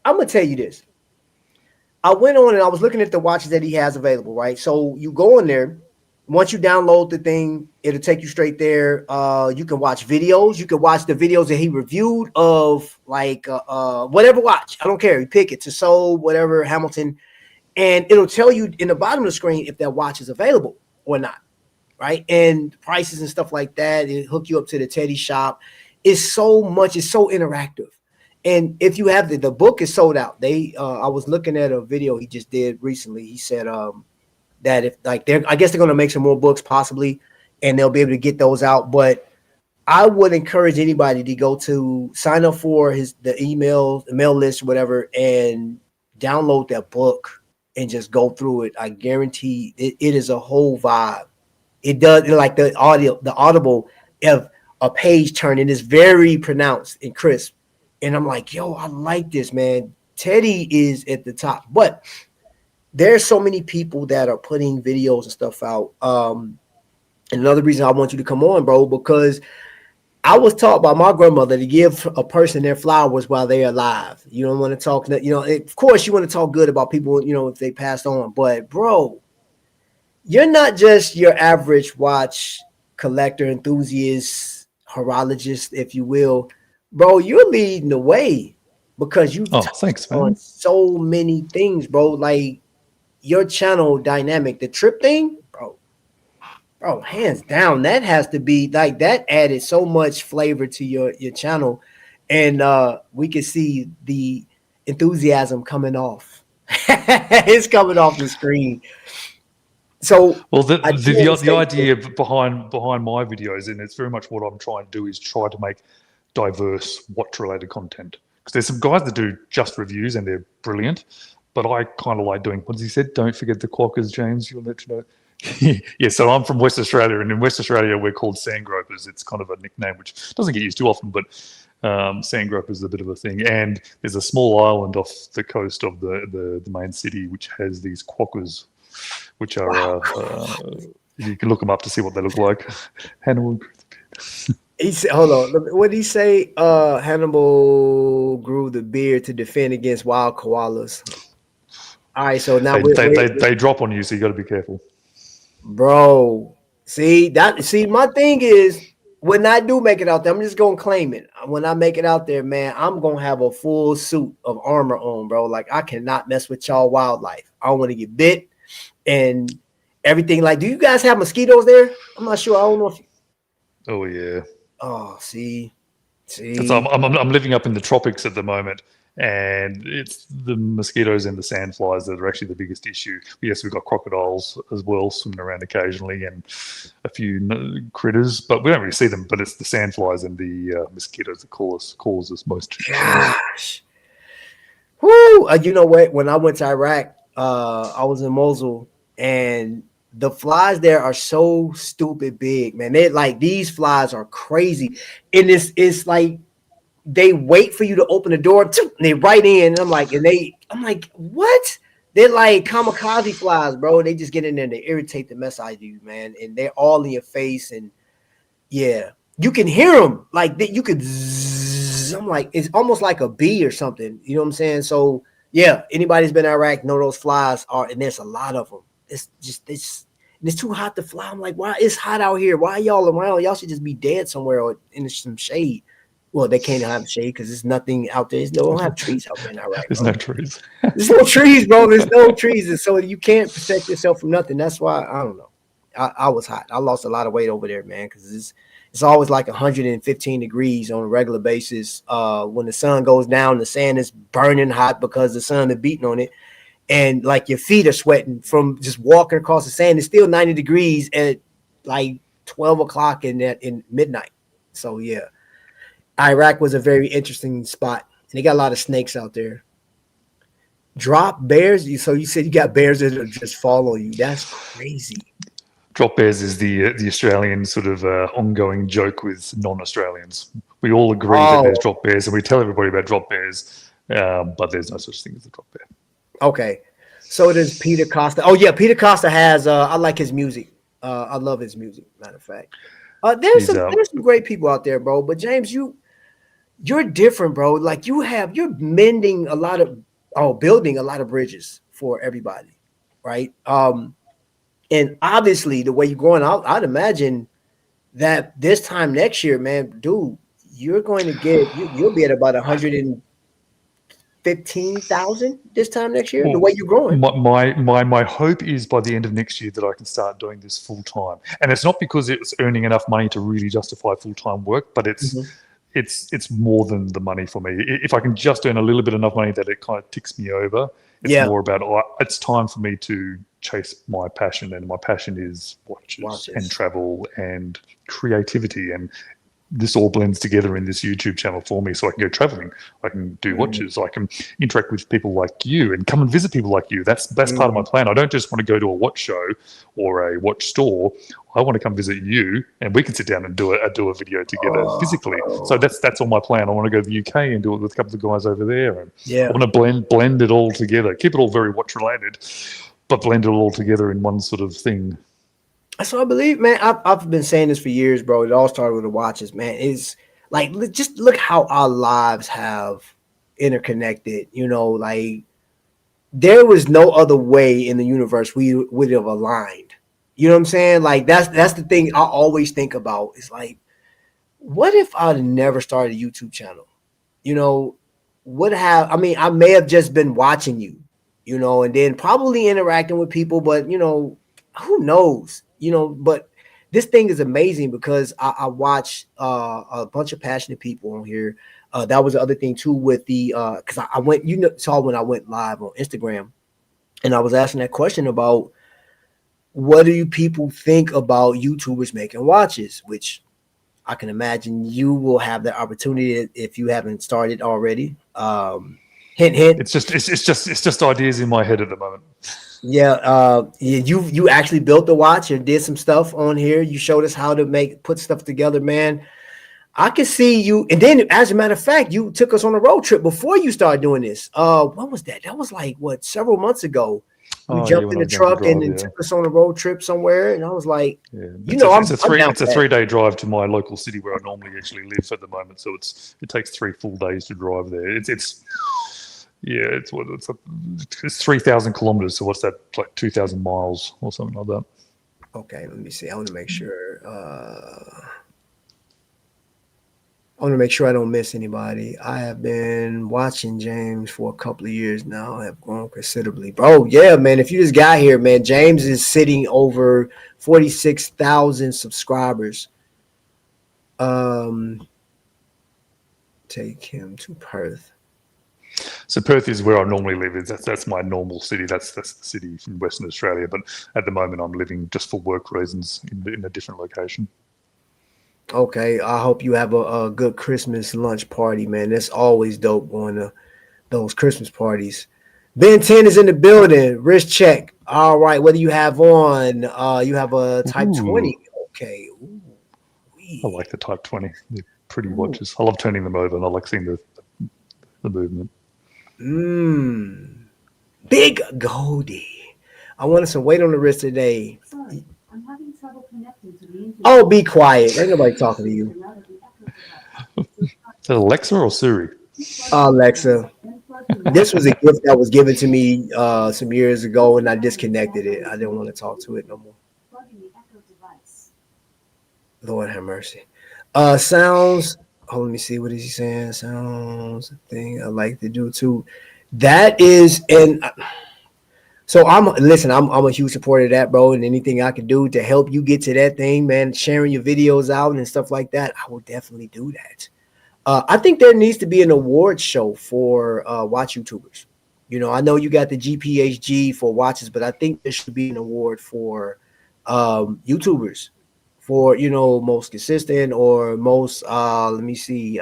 gonna tell you this. I went on and I was looking at the watches that he has available, right? So you go in there. Once you download the thing, it'll take you straight there. You can watch videos. You can watch the videos that he reviewed of like whatever watch. I don't care. You pick it, Tissot, whatever, Hamilton. And it'll tell you in the bottom of the screen if that watch is available or not, right? And prices and stuff like that. It hook you up to the Teddy shop. It's so interactive. And if you have the book is sold out. I was looking at a video he just did recently. He said that if like I guess they're going to make some more books possibly, and they'll be able to get those out. But I would encourage anybody to go to sign up for the mail list, whatever, and download that book and just go through it. I guarantee it is a whole vibe. It does, like the audible of a page turning is very pronounced and crisp. And I'm like, yo, I like this, man. Teddy is at the top. But there's so many people that are putting videos and stuff out. And another reason I want you to come on, bro, because I was taught by my grandmother to give a person their flowers while they're alive. You don't want to talk, of course you want to talk good about people, if they passed on. But, bro, you're not just your average watch collector, enthusiast, horologist, if you will. Bro, you're leading the way because you thanks, man. On so many things, bro. Like your channel dynamic, the trip thing, bro, hands down, that has to be like that added so much flavor to your channel. And we can see the enthusiasm coming off. It's coming off the screen. So well, the idea behind my videos, and it's very much what I'm trying to do, is try to make diverse watch related content, because there's some guys that do just reviews and they're brilliant, but I kind of like doing what he said, don't forget the clockers, James, you'll let you know. Yeah, so I'm from West Australia, and in West Australia we're called sand gropers. It's kind of a nickname which doesn't get used too often, but sand gropers is a bit of a thing. And there's a small island off the coast of the main city which has these quokkas, which are you can look them up to see what they look like. Hannibal. He said, hold on. What did he say? Hannibal grew the beard to defend against wild koalas. All right, so now they drop on you, so you got to be careful. Bro, see, my thing is, when I do make it out there, I'm just gonna claim it. When I make it out there, man, I'm gonna have a full suit of armor on, bro. Like, I cannot mess with y'all wildlife. I don't want to get bit and everything. Like, do you guys have mosquitoes there? I'm not sure. I don't know if you... Oh yeah. Oh, see. I'm living up in the tropics at the moment, and it's the mosquitoes and the sandflies that are actually the biggest issue. Yes, we've got crocodiles as well swimming around occasionally, and a few critters, but we don't really see them. But it's the sandflies and the mosquitoes that cause us most. Gosh. Whoo! You know what? When I went to Iraq, I was in Mosul, and the flies there are so stupid big, man. They're like, these flies are crazy. And it's like they wait for you to open the door, and they right in. And I'm like, what? They're like kamikaze flies, bro. They just get in there and they irritate the mess out of you, man. And they're all in your face. And yeah, you can hear them. Like, you could zzz. I'm like, it's almost like a bee or something. You know what I'm saying? So yeah, anybody's been to Iraq know those flies are, and there's a lot of them. It's too hot to fly. I'm like, why? It's hot out here. Why are y'all around? Y'all should just be dead somewhere or in some shade. Well, they can't have shade because there's nothing out there. They don't have trees out there in Iraq. There's no trees. There's no trees, bro. There's no trees. And so you can't protect yourself from nothing. That's why, I don't know. I was hot. I lost a lot of weight over there, man, because it's always like 115 degrees on a regular basis. When the sun goes down, the sand is burning hot because the sun is beating on it. And like your feet are sweating from just walking across the sand. It's still 90 degrees at like 12 o'clock in midnight. So yeah, Iraq was a very interesting spot. And they got a lot of snakes out there. Drop bears. So you said you got bears that just follow you. That's crazy. Drop bears is the Australian sort of ongoing joke with non-Australians. We all agree that there's drop bears, and we tell everybody about drop bears, but there's no such thing as a drop bear. Okay, so there's Peter Costa. Oh yeah, Peter Costa has. I like his music. I love his music. Matter of fact, there's some great people out there, bro. But James, you're different, bro. Like you're building a lot of bridges for everybody, right? And obviously the way you're going, I'd imagine that this time next year, man, dude, you're going to get you'll be at about 115,000 this time next year. The way you're growing. My hope is by the end of next year that I can start doing this full time, and it's not because it's earning enough money to really justify full time work, but it's more than the money for me. If I can just earn a little bit enough money that it kind of ticks me over, it's more about it's time for me to chase my passion, and my passion is watches and travel and creativity, and this all blends together in this YouTube channel for me. So I can go traveling, I can do watches, I can interact with people like you and come and visit people like you. That's part of my plan. I don't just want to go to a watch show or a watch store. I want to come visit you, and we can sit down and do a video together physically. So that's all my plan. I want to go to the UK and do it with a couple of guys over there. And I want to blend it all together, keep it all very watch related, but blend it all together in one sort of thing. So I believe, man, I've been saying this for years, bro. It all started with the watches, man. It's like, just look how our lives have interconnected. You know, like there was no other way in the universe we would have aligned. You know what I'm saying? Like that's the thing I always think about. It's like, what if I'd never started a YouTube channel? You know, I may have just been watching you, you know, and then probably interacting with people, but you know, who knows? You know, but this thing is amazing because I watch a bunch of passionate people on here. That was the other thing too with the because I went, saw when I went live on Instagram, and I was asking that question about what do people think about YouTubers making watches, which I can imagine you will have the opportunity if you haven't started already. Hint, hint. It's just ideas in my head at the moment. Yeah, you actually built the watch and did some stuff on here. You showed us how to put stuff together, man. I can see you. And then, as a matter of fact, you took us on a road trip before you started doing this. When was that? That was like what, several months ago. You Oh yeah, jumped when in I the was going to truck and drive, then yeah. took us on a road trip somewhere, and I was like, Yeah, you know, I'm down it's for a that. 3-day drive to my local city where I normally actually live at the moment. So it takes 3 full days to drive there. It's 3,000 kilometers. So what's that? Like 2,000 miles or something like that. Okay, let me see. I want to make sure. I want to make sure I don't miss anybody. I have been watching James for a couple of years now. I have grown considerably. Bro, yeah, man. If you just got here, man, James is sitting over 46,000 subscribers. Take him to Perth. So Perth is where I normally live. That's my normal city. That's the city from Western Australia. But at the moment, I'm living just for work reasons in a different location. Okay, I hope you have a good Christmas lunch party, man. That's always dope going to those Christmas parties. Ben 10 is in the building. Wrist check. All right. What do you have on? You have a Type Ooh, 20. Okay. Ooh, I wee. like the Type 20. They're pretty Ooh. watches. I love turning them over, and I like seeing the movement. Mmm. Big Goldie. I wanted some weight on the wrist today. Sorry, I'm having trouble connecting to the internet. Oh, be quiet. Ain't nobody talking to you. Is that Alexa or Siri? Alexa. This was a gift that was given to me some years ago, and I disconnected it. I didn't want to talk to it no more. Lord have mercy. Sounds. Oh, let me see. What is he saying? Sounds thing I like to do too. That is, and so I'm a huge supporter of that, bro. And anything I can do to help you get to that thing, man, sharing your videos out and stuff like that, I will definitely do that. I think there needs to be an award show for watch YouTubers. You know, I know you got the GPHG for watches, but I think there should be an award for YouTubers for, you know, most consistent or most let me see,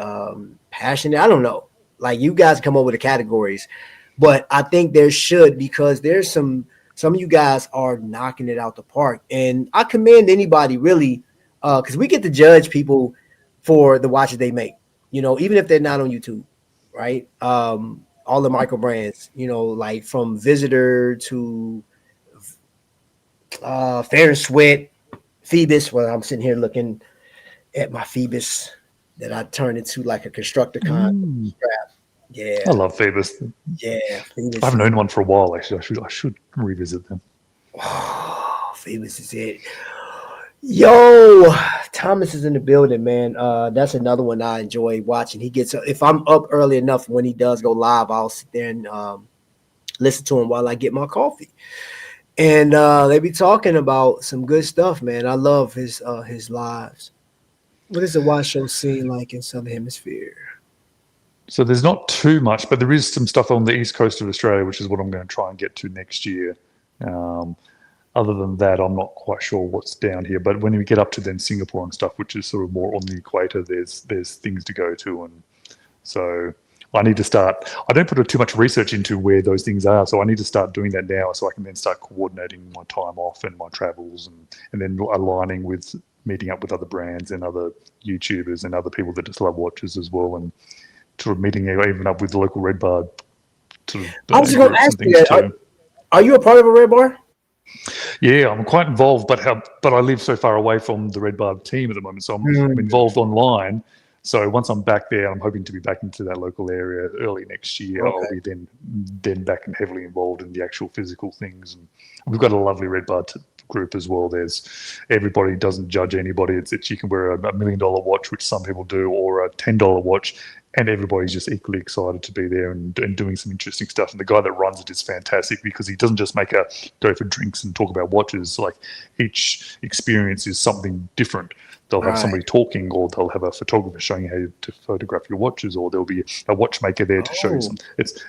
passionate. I don't know. Like, you guys come up with the categories, but I think there should, because there's some of you guys are knocking it out the park, and I commend anybody really, because we get to judge people for the watches they make. You know, even if they're not on YouTube, right? All the micro brands, you know, like from Visitor to Fair and Sweat, Phoebus. Well, I'm sitting here looking at my Phoebus that I turned into like a Constructicon Mm, strap. I Yeah, love Phoebus. yeah, I Phoebus haven't is owned one for a while. Actually, I should revisit them. Phoebus is it. Yo, Thomas is in the building, man. That's another one I enjoy watching. He gets, if I'm up early enough when he does go live, I'll sit there and listen to him while I get my coffee. And they be talking about some good stuff, man. I love his lives. What is the watch show scene like in Southern Hemisphere? So there's not too much, but there is some stuff on the east coast of Australia, which is what I'm going to try and get to next year. Um, Other than that, I'm not quite sure what's down here. But when we get up to then Singapore and stuff, which is sort of more on the equator, there's things to go to, and so I need to start. I don't put too much research into where those things are, so I need to start doing that now, so I can then start coordinating my time off and my travels, and then aligning with meeting up with other brands and other YouTubers and other people that just love watches as well, and sort of meeting even up with the local Red Bar sort of I was just going to groups ask and you things that. too. Are you a part of a red bar? Yeah, I'm quite involved, but I live so far away from the Red Bar team at the moment, so I'm Mm, involved online. So once I'm back there, I'm hoping to be back into that local area early next year. I'll okay. be then back and heavily involved in the actual physical things. And we've got a lovely Red Bar group as well. There's everybody doesn't judge anybody. It's you can wear a $1 million watch, which some people do, or a $10 watch, and everybody's just equally excited to be there and doing some interesting stuff. And the guy that runs it is fantastic because he doesn't just go for drinks and talk about watches. Like, each experience is something different. They'll have Right. somebody talking, or they'll have a photographer showing you how to photograph your watches, or there'll be a watchmaker there to show you Oh. something.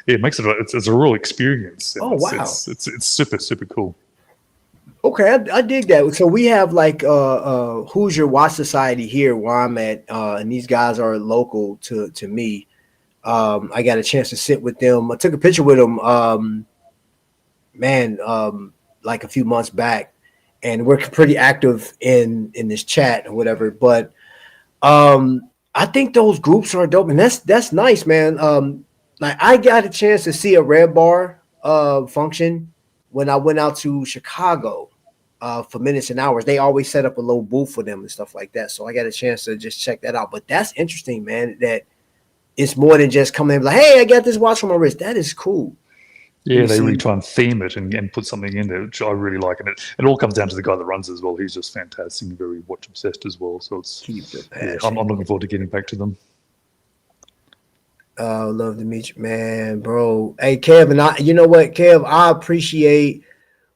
It makes it's a real experience, and Oh, wow. it's super cool. Okay, I dig that. So we have like Who's Your Watch Society here where I'm at, and these guys are local to me. I got a chance to sit with them. I took a picture with them man, like a few months back, and we're pretty active in this chat or whatever. But I think those groups are dope, and that's nice, man. Like I got a chance to see a Red Bar function when I went out to Chicago for Minutes and Hours. They always set up a little booth for them and stuff like that. So I got a chance to just check that out. But that's interesting, man, that it's more than just coming in like, hey, I got this watch on my wrist. That is cool. Yeah, they really try and theme it and put something in there, which I really like. And it all comes down to the guy that runs it as well. He's just fantastic and very watch obsessed as well. So it's I'm looking forward to getting back to them. Love to meet you, man, bro. Hey, Kev, and you know what, Kev, I appreciate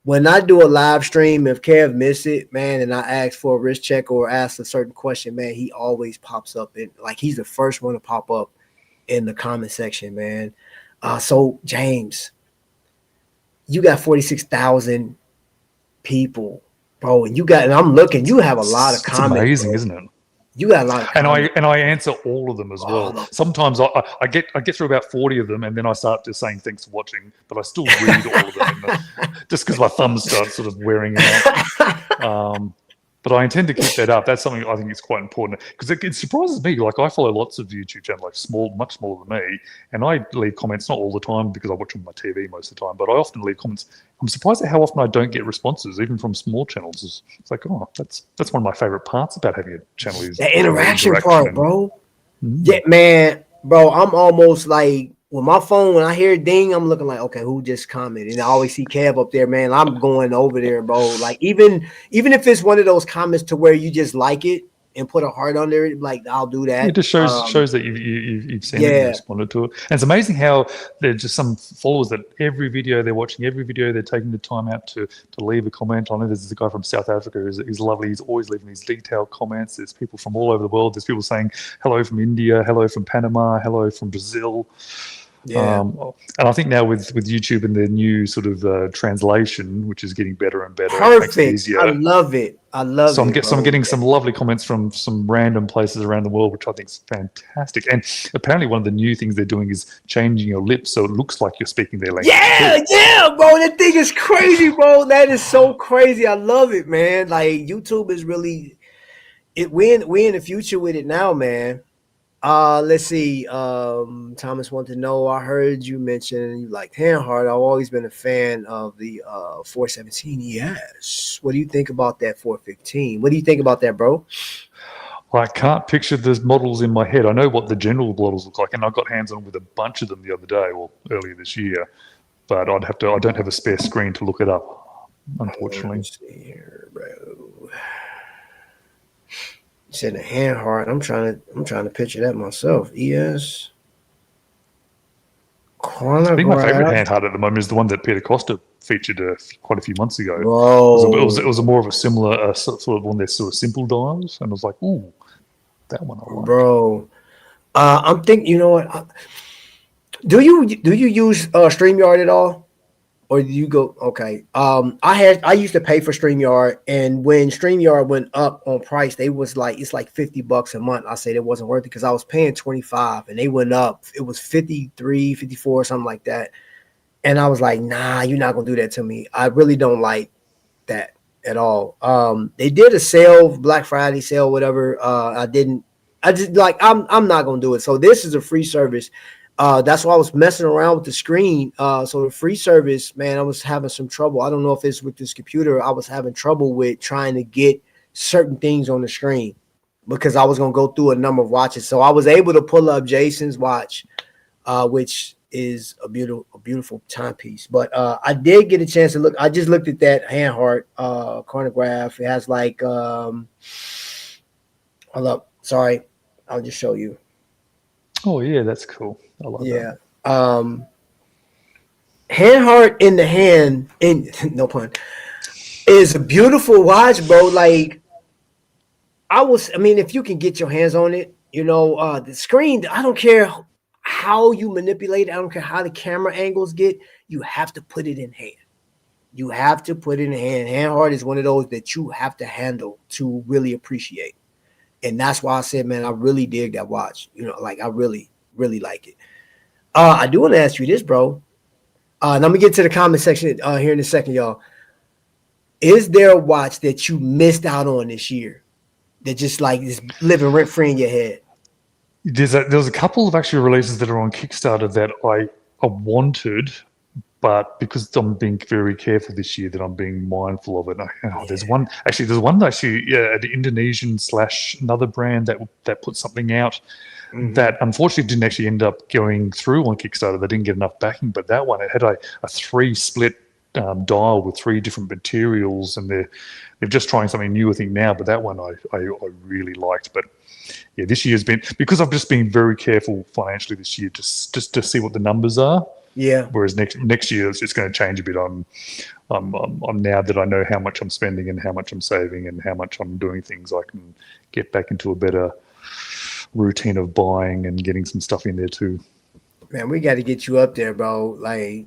when I do a live stream. If Kev miss it, man, and I ask for a wrist check or ask a certain question, man, he always pops up in like he's the first one to pop up in the comment section, man. So James, you got 46,000 people, bro, and I'm looking. You have a lot of comments. It's amazing, bro. Isn't it? You got a lot of comments. And I answer all of them as well. Sometimes I get through about 40 of them, and then I start just saying thanks for watching, but I still read all of them just because my thumbs start sort of wearing out. But I intend to keep that up. That's something I think is quite important because it surprises me. Like I follow lots of YouTube channels, like much smaller than me, and I leave comments not all the time because I watch them on my TV most of the time. But I often leave comments. I'm surprised at how often I don't get responses, even from small channels. It's like, oh, that's one of my favorite parts about having a channel is the interaction part, bro. Yeah, man, bro. I'm almost like with my phone when I hear it ding, I'm looking like, okay, who just commented? And I always see Kev up there, man. I'm going over there, bro. Like even if it's one of those comments to where you just like it and put a heart under it, like I'll do that. It just shows that you've seen it and responded to it. And it's amazing how there's just some followers that every video they're watching, every video they're taking the time out to leave a comment on it. There's a guy from South Africa who's lovely. He's always leaving these detailed comments. There's people from all over the world. There's people saying hello from India, hello from Panama, hello from Brazil. Yeah. And I think now with YouTube and their new sort of translation, which is getting better and better, perfect. It makes it easier. I love it. So I'm getting some lovely comments from some random places around the world, which I think is fantastic. And apparently one of the new things they're doing is changing your lips so it looks like you're speaking their language. Yeah, bro. That thing is crazy, bro. That is so crazy. I love it, man. Like YouTube is really it. We're in the future with it now, man. Let's see. Thomas wants to know. I heard you mention you like Handhard. I've always been a fan of the 417. Yes. What do you think about that 415? What do you think about that, bro? I can't picture the models in my head. I know what the general models look like, and I got hands on with a bunch of them the other day, or earlier this year. But I don't have a spare screen to look it up, unfortunately. Let's see here, bro. You said a Handhard. I'm trying to picture that myself. ES. I think my favorite Handhard at the moment is the one that Peter Costa featured quite a few months ago. Whoa. It was a more of a similar sort of one of their sort of simple dials, and I was like, ooh, that one I like. Bro, I'm thinking. You know what? Do you use StreamYard at all? Or do you go okay? I used to pay for StreamYard, and when StreamYard went up on price, it's like $50 a month. I said it wasn't worth it because I was paying $25 and they went up. It was 53, 54, something like that. And I was like, nah, you're not gonna do that to me. I really don't like that at all. They did a sale, Black Friday sale, whatever. I'm not gonna do it. So this is a free service. That's why I was messing around with the screen. So the free service, man, I was having some trouble. I don't know if it's with this computer. I was having trouble with trying to get certain things on the screen because I was going to go through a number of watches. So I was able to pull up Jason's watch, which is a beautiful timepiece. But I did get a chance to look. I just looked at that Handhard chronograph. It has like, hold up. Sorry. I'll just show you. Oh, yeah, that's cool. I love that. Handhard in the hand, no pun, is a beautiful watch, bro. Like, if you can get your hands on it, the screen, I don't care how you manipulate it. I don't care how the camera angles get. You have to put it in hand. You have to put it in hand. Handhard is one of those that you have to handle to really appreciate. And that's why I said, man, I really dig that watch. I really, really like it. I do want to ask you this, bro. And I'm gonna get to the comment section here in a second, y'all. Is there a watch that you missed out on this year that just like is living rent free in your head? There's a couple of actually releases that are on Kickstarter that I wanted, but because I'm being very careful this year, that I'm being mindful of it. There's one an Indonesian / another brand that put something out that unfortunately didn't actually end up going through on Kickstarter. They didn't get enough backing, but that one, it had a 3-split dial with 3 different materials, and they're just trying something new, I think, now. But that one I really liked. But yeah, this year's been, because I've just been very careful financially this year, just to see what the numbers are. Yeah. Whereas next year it's going to change a bit. I'm now that I know how much I'm spending and how much I'm saving and how much I'm doing things, I can get back into a better routine of buying and getting some stuff in there too. Man, we got to get you up there, bro. Like,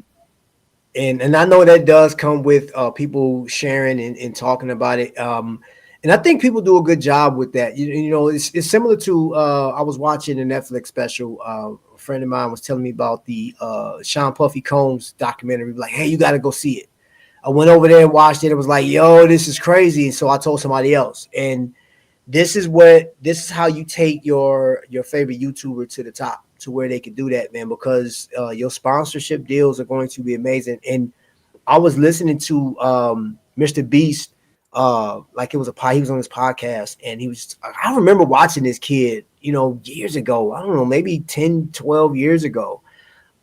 and I know that does come with people sharing and talking about it. And I think people do a good job with that. You know, it's similar to I was watching a Netflix special. A friend of mine was telling me about the Sean Puffy Combs documentary. Like, hey, you got to go see it. I went over there and watched it. It was like, yo, this is crazy. And so I told somebody else. And this is how you take your favorite YouTuber to the top, to where they can do that, man, because your sponsorship deals are going to be amazing. And I was listening to Mr. Beast. Like it was he was on his podcast, and I remember watching this kid, you know, years ago. I don't know, maybe 10, 12 years ago,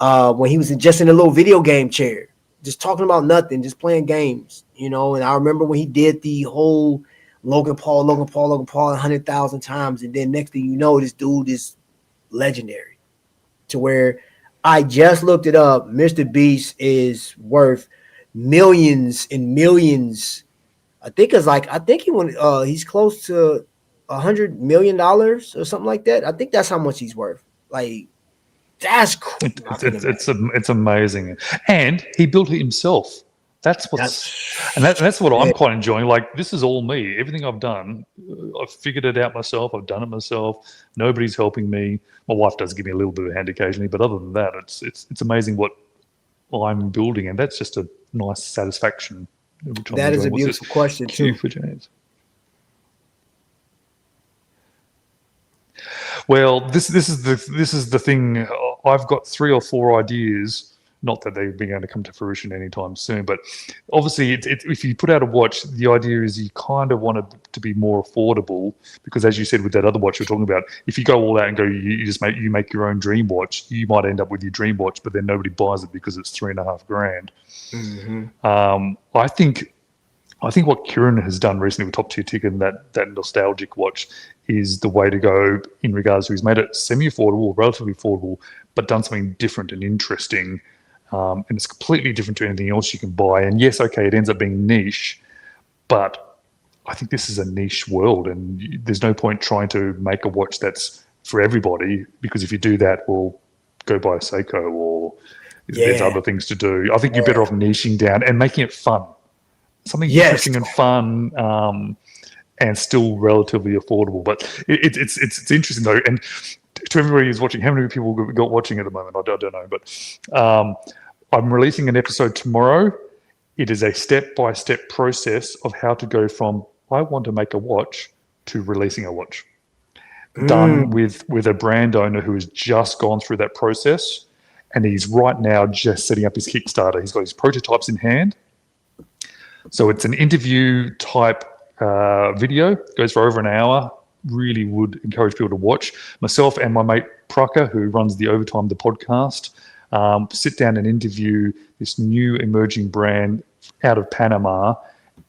when he was just in a little video game chair, just talking about nothing, just playing games, you know. And I remember when he did the whole Logan Paul 100,000 times, and then next thing you know, this dude is legendary, to where I just looked it up. Mr. Beast is worth millions and millions. I think he's close to $100 million or something like that. I think that's how much he's worth. Like, that's cool. It's amazing, and he built it himself. That's what I'm quite enjoying. Like, this is all me. Everything I've done, I've figured it out myself. I've done it myself. Nobody's helping me. My wife does give me a little bit of a hand occasionally, but other than that, it's amazing what I'm building, and that's just a nice satisfaction. That is a beautiful question too. For James. Well, this is the thing. I've got 3 or 4 ideas. Not that they're going to come to fruition anytime soon, but obviously, if you put out a watch, the idea is you kind of want it to be more affordable, because, as you said with that other watch you're talking about, if you go all out and go, you make your own dream watch, you might end up with your dream watch, but then nobody buys it because it's $3.5 grand. Mm-hmm. I think what Kieran has done recently with Top Tier Ticket and that nostalgic watch is the way to go, in regards to he's made it semi-affordable, relatively affordable, but done something different and interesting. And it's completely different to anything else you can buy. And yes, okay, it ends up being niche, but I think this is a niche world, and there's no point trying to make a watch that's for everybody, because if you do that, well, go buy a Seiko, or there's other things to do. I think you're better off niching down and making it fun. Something interesting and fun, and still relatively affordable. But it's interesting though, and to everybody who's watching, how many people we got watching at the moment? I don't know, but I'm releasing an episode tomorrow. It is a step-by-step process of how to go from I want to make a watch to releasing a watch. Done with a brand owner who has just gone through that process, and he's right now just setting up his Kickstarter. He's got his prototypes in hand. So it's an interview type video, goes for over an hour. Really would encourage people to watch. Myself and my mate Prucker, who runs the Overtime, the podcast, sit down and interview this new emerging brand out of Panama.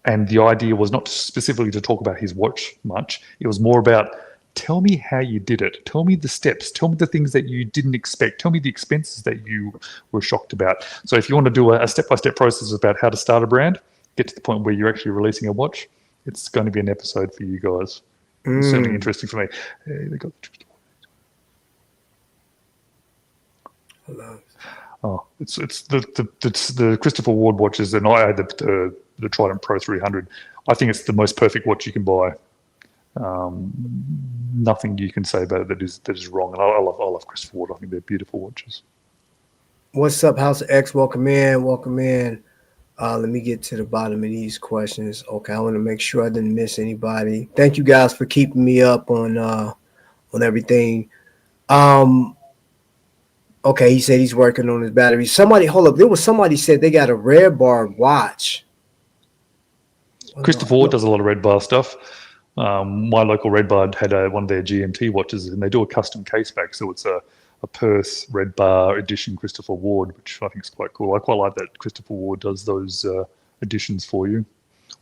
And the idea was not specifically to talk about his watch much. It was more about, tell me how you did it. Tell me the steps. Tell me the things that you didn't expect. Tell me the expenses that you were shocked about. So if you want to do a step-by-step process about how to start a brand, get to the point where you're actually releasing a watch, it's going to be an episode for you guys. It's certainly interesting for me. They got it's the Christopher Ward watches, and I had the Trident Pro 300. I think it's the most perfect watch you can buy. Nothing you can say about it that is wrong. And I love Christopher Ward. I think they're beautiful watches. What's up, House of X? Welcome in. Welcome in. Let me get to the bottom of these questions. Okay, I want to make sure I didn't miss anybody. Thank you guys for keeping me up on everything. Um, okay, he said he's working on his battery. Somebody, hold up. There was somebody said they got a Red Bar watch. Oh, Christopher Ward does a lot of Red Bar stuff. My local Red Bar had one of their GMT watches, and they do a custom case back, so it's a Perth Red Bar edition Christopher Ward, which I think is quite cool. I quite like that Christopher Ward does those editions for you.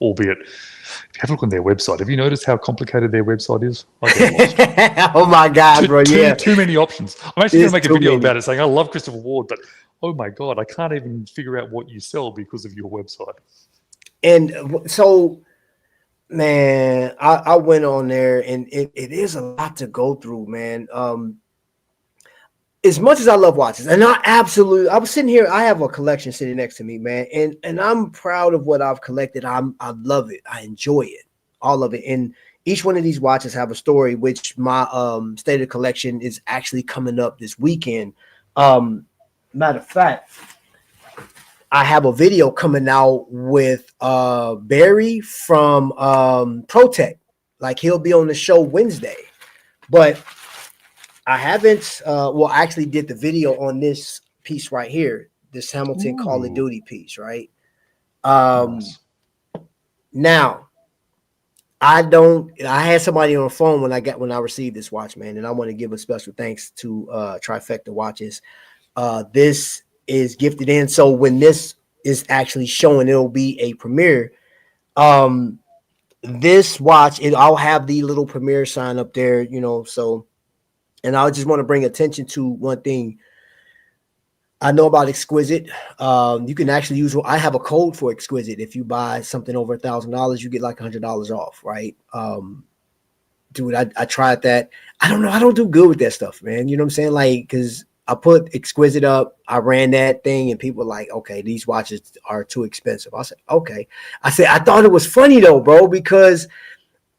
Albeit, if you have a look on their website, have you noticed how complicated their website is? I get lost. Oh my God, bro! Yeah, Too many options. I'm actually going There's to make a too video many. about it, saying I love Christopher Ward, but oh my God, I can't even figure out what you sell because of your website. And so, man, I went on there, and it is a lot to go through, man. As much as I love watches, and I was sitting here, I have a collection sitting next to me, man, and I'm proud of what I've collected. I love it. I enjoy it, all of it. And each one of these watches have a story, which my state of collection is actually coming up this weekend. Matter of fact, I have a video coming out with Barry from Protect. Like, he'll be on the show Wednesday, but I haven't. I actually did the video on this piece right here, this Hamilton Call of Duty piece, right? Nice. Now, I had somebody on the phone when I received this watch, man, and I want to give a special thanks to Trifecta Watches. This is gifted in, so when this is actually showing, it'll be a premiere. This watch, I'll have the little premiere sign up there, so. And I just want to bring attention to one thing. I know about Exquisite. You can actually use. I have a code for Exquisite. If you buy something over $1,000, you get like $100 off, right? Dude, I tried that. I don't know. I don't do good with that stuff, man. You know what I'm saying? Like, because I put Exquisite up, I ran that thing, and people were like, "Okay, these watches are too expensive." I said, "Okay." I said, I thought it was funny though, bro, because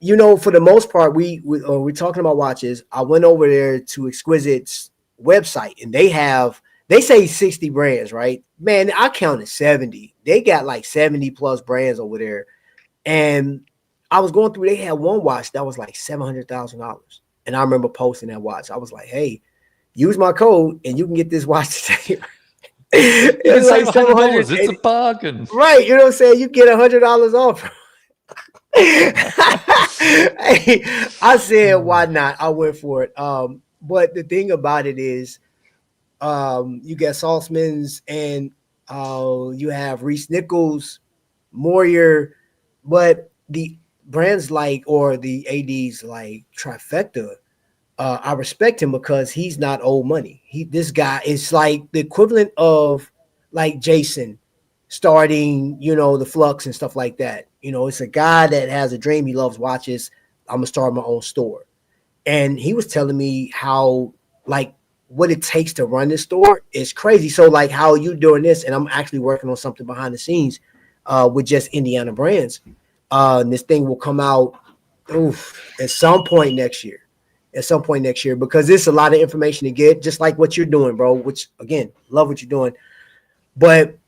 for the most part, we're talking about watches. I went over there to Exquisite's website, and they say 60 brands, right? Man, I counted 70. They got like 70 plus brands over there. And I was going through, they had one watch that was like $700,000. And I remember posting that watch. I was like, hey, use my code and you can get this watch today. It was like $700. It's a bargain. Right. You know what I'm saying? You get $100 off. Hey, I said, why not? I went for it. But the thing about it is, you get Saltzman's and you have Reese Nichols, Moyer, but the brands or the ADs like Trifecta, I respect him because he's not old money. This guy is like the equivalent of like Jason starting, the Flux and stuff like that. It's a guy that has a dream. He loves watches. I'm gonna start my own store. And he was telling me how, like, what it takes to run this store is crazy. So, like, how you doing this, and I'm actually working on something behind the scenes with just Indiana brands. And this thing will come out at some point next year. Because it's a lot of information to get, just like what you're doing, bro, which, again, love what you're doing. But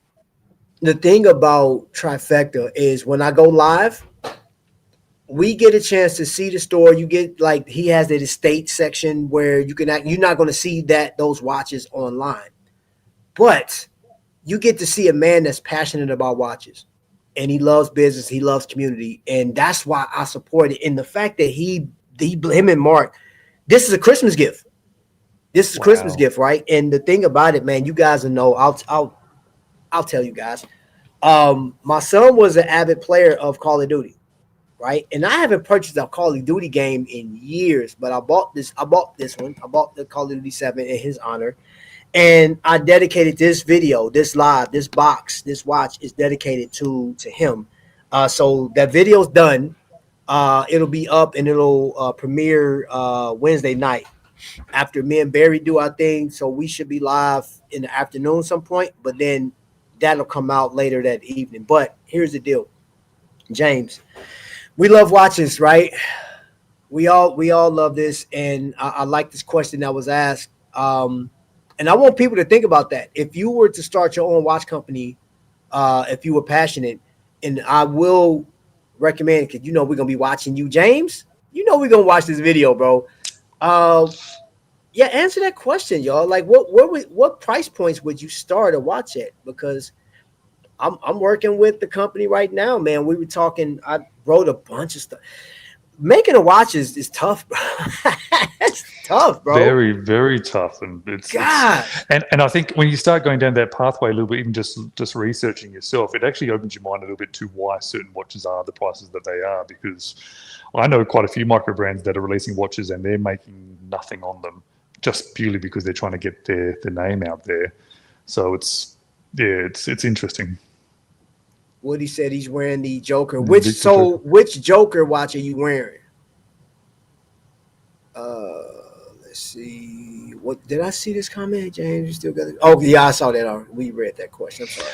the thing about Trifecta is when I go live, we get a chance to see the store. You get, like, he has the estate section where you're not going to see those watches online, but you get to see a man that's passionate about watches, and he loves business. He loves community. And that's why I support it. And the fact that him and Mark, this is a Christmas gift. This is a Christmas gift, right? And the thing about it, man, you guys will know. I'll tell you guys. My son was an avid player of Call of Duty, right? And I haven't purchased a Call of Duty game in years, but I bought this one. I bought the Call of Duty 7 in his honor. And I dedicated this video, this live, this box, this watch is dedicated to him. So that video's done. It'll be up and it'll premiere Wednesday night after me and Barry do our thing. So we should be live in the afternoon some point, but then that'll come out later that evening. But here's the deal, James. We love watches, right? We all love this, and I like this question that was asked. And I want people to think about that. If you were to start your own watch company, if you were passionate, and I will recommend, because you know we're gonna be watching you, James. You know we're gonna watch this video, bro. Yeah, answer that question, y'all. Like, what price points would you start a watch at? Because I'm working with the company right now, man. We were talking. I wrote a bunch of stuff. Making a watch is tough, bro. It's tough, bro. Very, very tough, and God. and I think when you start going down that pathway a little bit, even just researching yourself, it actually opens your mind a little bit to why certain watches are the prices that they are. Because I know quite a few micro brands that are releasing watches and they're making nothing on them, just purely because they're trying to get their name out there. So it's interesting. Woody said he's wearing the Joker. The Which Victor Joker. which Joker watch are you wearing? Let's see. What did I see this comment, James? You still got it? Oh yeah, I saw that already. We read that question. I'm sorry.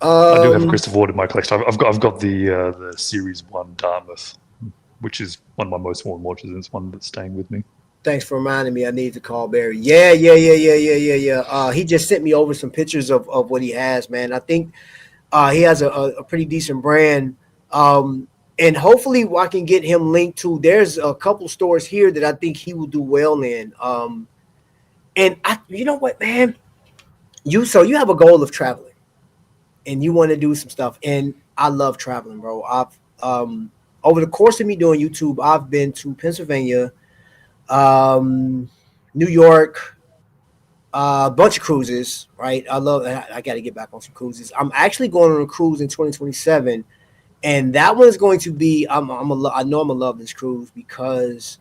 I do have a Christopher Ward in my collection. I've got the Series 1 Dartmouth, which is one of my most worn watches, and it's one that's staying with me. Thanks for reminding me. I need to call Barry. Yeah. He just sent me over some pictures of what he has, man. I think he has a pretty decent brand. And hopefully I can get him linked to. There's a couple stores here that I think he will do well in. And you know what, man? You have a goal of traveling, and you want to do some stuff. And I love traveling, bro. I've over the course of me doing YouTube, I've been to Pennsylvania, New York, a bunch of cruises, right? I got to get back on some cruises. I'm actually going on a cruise in 2027, and that one is going to be. I know I'm gonna love this cruise because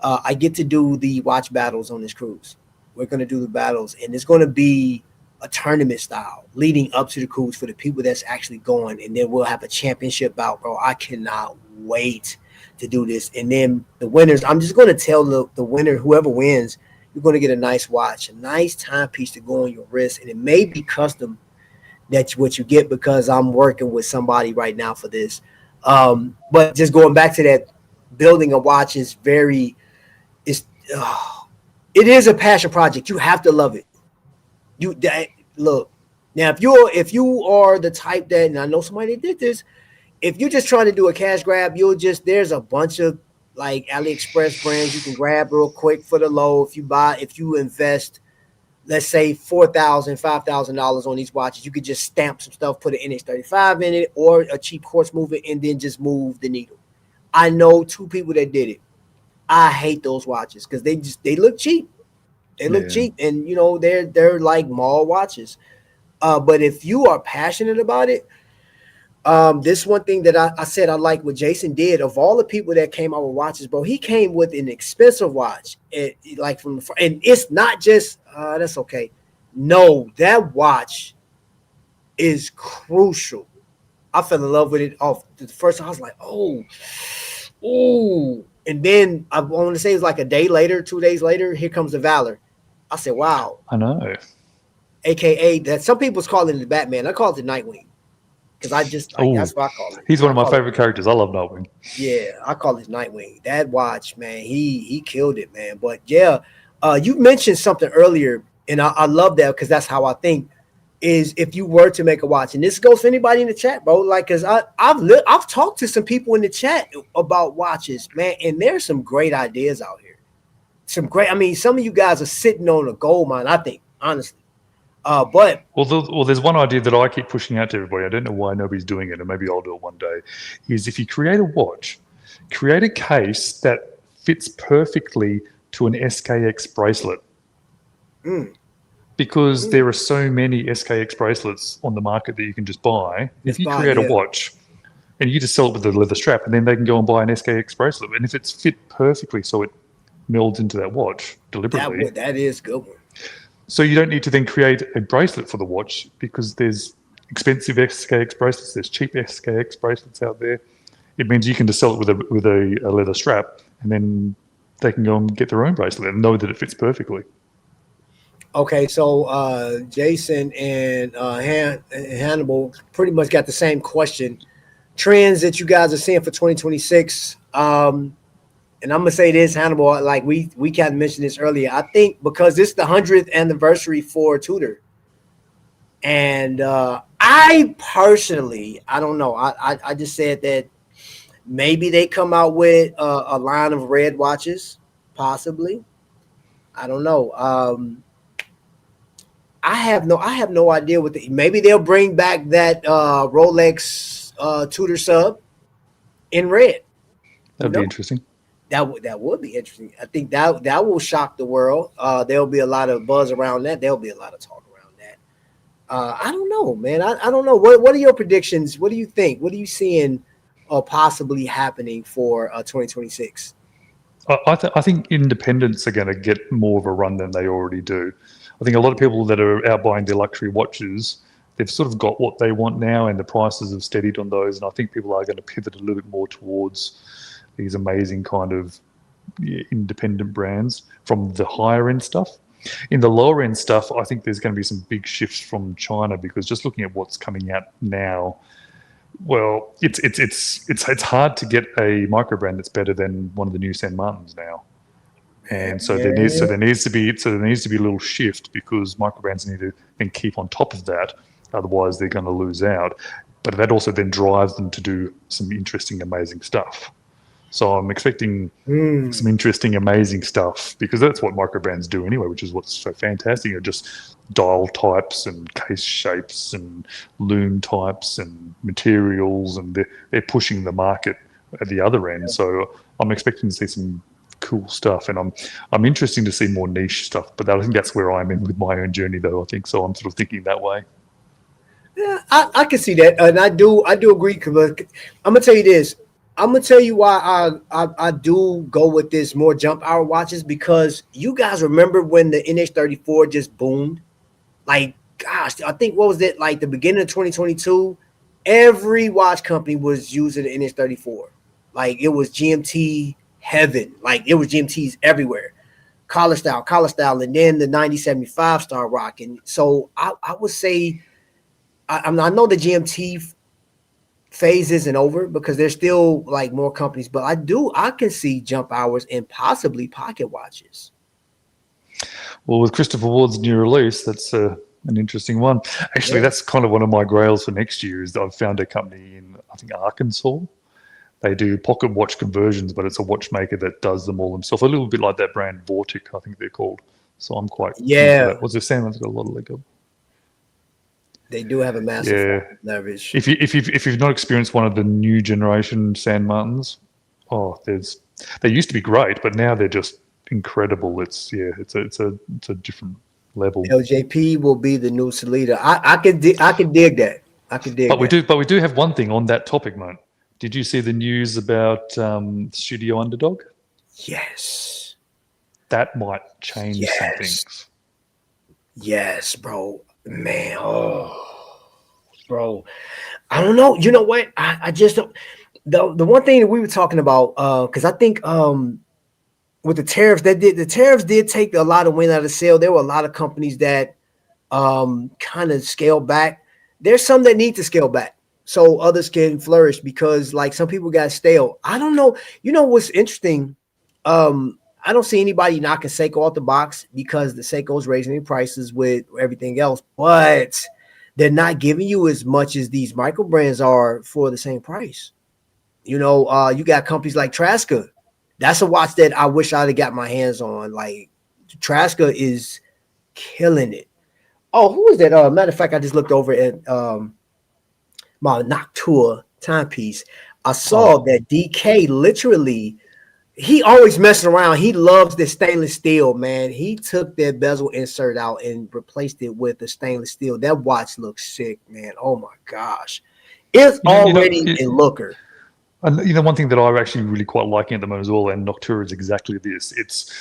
I get to do the watch battles on this cruise. We're gonna do the battles, and it's gonna be a tournament style leading up to the cruise for the people that's actually going, and then we'll have a championship bout, bro. I cannot wait to do this. And then the winners, I'm just going to tell the winner, whoever wins, you're going to get a nice watch, a nice timepiece to go on your wrist. And it may be custom, that's what you get, because I'm working with somebody right now for this. But just going back to that, building a watch is it is a passion project. You have to love it. Look, now if you are the type that, and I know somebody that did this, if you're just trying to do a cash grab, there's a bunch of like AliExpress brands you can grab real quick for the low. If you invest, let's say $4,000, $5,000 on these watches, you could just stamp some stuff, put an NX35 in it or a cheap quartz mover, and then just move the needle. I know 2 people that did it. I hate those watches because they look cheap. They look cheap, and they're like mall watches. But if you are passionate about it, this one thing that I said I like what Jason did. Of all the people that came out with watches, bro, he came with an expensive watch. And it's not just that's okay. No, that watch is crucial. I fell in love with it off the first time. I was like, oh, and then I want to say it was like a day later, 2 days later, here comes the Valor. I said, wow. I know. AKA that some people's calling it the Batman. I call it the Nightwing. Because that's what I call it. He's one of my favorite characters. I love Nightwing. Yeah, I call it Nightwing. That watch, man, he killed it, man. But yeah, you mentioned something earlier, and I love that because that's how I think. Is if you were to make a watch, and this goes for anybody in the chat, bro. Like, because I've talked to some people in the chat about watches, man, and there's some great ideas out here. Some of you guys are sitting on a gold mine, I think, honestly. But there's one idea that I keep pushing out to everybody. I don't know why nobody's doing it, and maybe I'll do it one day. Is if you create a watch, create a case that fits perfectly to an SKX bracelet, because there are so many SKX bracelets on the market that you can just buy. If you create a watch, and you just sell it with the leather strap, and then they can go and buy an SKX bracelet, and if it's fit perfectly, so it melds into that watch deliberately. That is a good one. So you don't need to then create a bracelet for the watch, because there's expensive SKX bracelets, there's cheap SKX bracelets out there. It means you can just sell it with a leather strap, and then they can go and get their own bracelet and know that it fits perfectly. Okay, so Jason and Hannibal pretty much got the same question. Trends that you guys are seeing for 2026. and I'm gonna say this, Hannibal, like we kind of mentioned this earlier. I think because this is the 100th anniversary for Tudor, and I personally, I don't know. I just said that maybe they come out with a line of red watches, possibly. I don't know. I have no idea what maybe they'll bring back that Rolex Tudor sub in red. That'd be interesting. That would be interesting. I think that will shock the world. There'll be a lot of buzz around that. There'll be a lot of talk around that. I don't know, man. I don't know. What are your predictions? What do you think? What are you seeing possibly happening for 2026? I think independents are going to get more of a run than they already do. I think a lot of people that are out buying their luxury watches, they've sort of got what they want now, and the prices have steadied on those. And I think people are going to pivot a little bit more towards these amazing kind of independent brands from the higher end stuff. In the lower end stuff, I think there's going to be some big shifts from China, because just looking at what's coming out now, well, it's hard to get a micro brand that's better than one of the new San Martins now. And so there needs to be a little shift, because micro brands need to then keep on top of that, otherwise they're going to lose out. But that also then drives them to do some interesting, amazing stuff. So I'm expecting some interesting, amazing stuff, because that's what micro brands do anyway, which is what's so fantastic. You're just dial types and case shapes and loom types and materials, and they're pushing the market at the other end. So I'm expecting to see some cool stuff, and I'm interested to see more niche stuff. But I think that's where I'm in with my own journey, though. I think so. I'm sort of thinking that way. Yeah, I can see that, and I do agree. Cause I'm gonna tell you this. I'm gonna tell you why I do go with this more jump hour watches, because you guys remember when the NH34 just boomed? Like, gosh, I think what was it, like the beginning of 2022? Every watch company was using the NH34. Like, it was GMT heaven. Like, it was GMTs everywhere. Collar style, and then the 9075 started rocking. So I would say I know the GMT phase isn't over, because there's still like more companies, but I can see jump hours and possibly pocket watches. Well, with Christopher Ward's new release, that's an interesting one. Actually, that's kind of one of my grails for next year. Is I've found a company in, I think, Arkansas. They do pocket watch conversions, but it's a watchmaker that does them all himself. A little bit like that brand Vortic, I think they're called. So I'm quite what's the Sandman's got a lot of Lego. They do have a massive leverage. If you've not experienced one of the new generation San Martins, they used to be great, but now they're just incredible. It's a different level. LJP will be the new Salida. I can dig that. But we do have one thing on that topic, mate. Did you see the news about Studio Underdog? Yes. That might change some things. Yes, bro. Man, bro. I don't know. You know what? I just don't. The one thing that we were talking about, because I think with the tariffs, the tariffs did take a lot of wind out of the sail. There were a lot of companies that kind of scaled back. There's some that need to scale back so others can flourish, because like some people got stale. I don't know. You know what's interesting? I don't see anybody knocking Seiko off the box, because the Seiko's raising their prices with everything else, but they're not giving you as much as these micro brands are for the same price. You know, you got companies like Traska. That's a watch that I wish I'd have got my hands on. Like, Traska is killing it. Oh, who is that? Matter of fact, I just looked over at my Noctua timepiece. I saw that DK literally, he always messing around. He loves the stainless steel, man. He took that bezel insert out and replaced it with the stainless steel. That watch looks sick, man. Oh my gosh. It's already a looker. And one thing that I'm actually really quite liking at the moment as well, and Noctua is exactly this. It's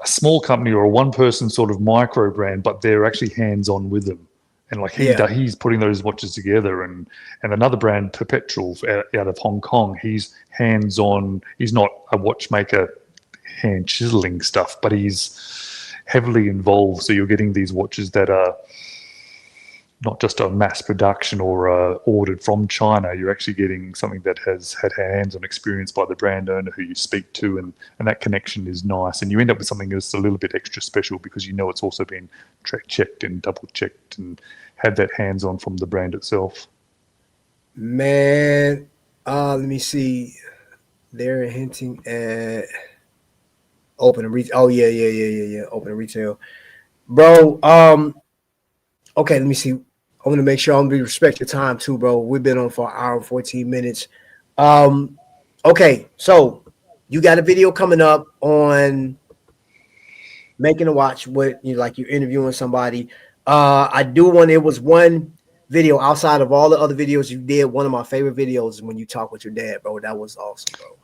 a small company or a one-person sort of micro brand, but they're actually hands-on with them. And like he's putting those watches together, and another brand, Perpetual, out of Hong Kong, he's hands-on. He's not a watchmaker hand chiseling stuff, but he's heavily involved. So you're getting these watches that are not just a mass production or ordered from China. You're actually getting something that has had hands-on experience by the brand owner who you speak to, and that connection is nice. And you end up with something that's a little bit extra special because you know it's also been checked and double-checked and had that hands-on from the brand itself. Man, let me see. They're hinting at open and retail. Oh yeah. Open and retail, bro. Okay, let me see. I'm gonna make sure I'm gonna respect your time too, bro. We've been on for an hour and 14 minutes. Okay, so you got a video coming up on making a watch with you, like you're interviewing somebody. It was one video outside of all the other videos you did. One of my favorite videos is when you talk with your dad, bro. That was awesome, bro.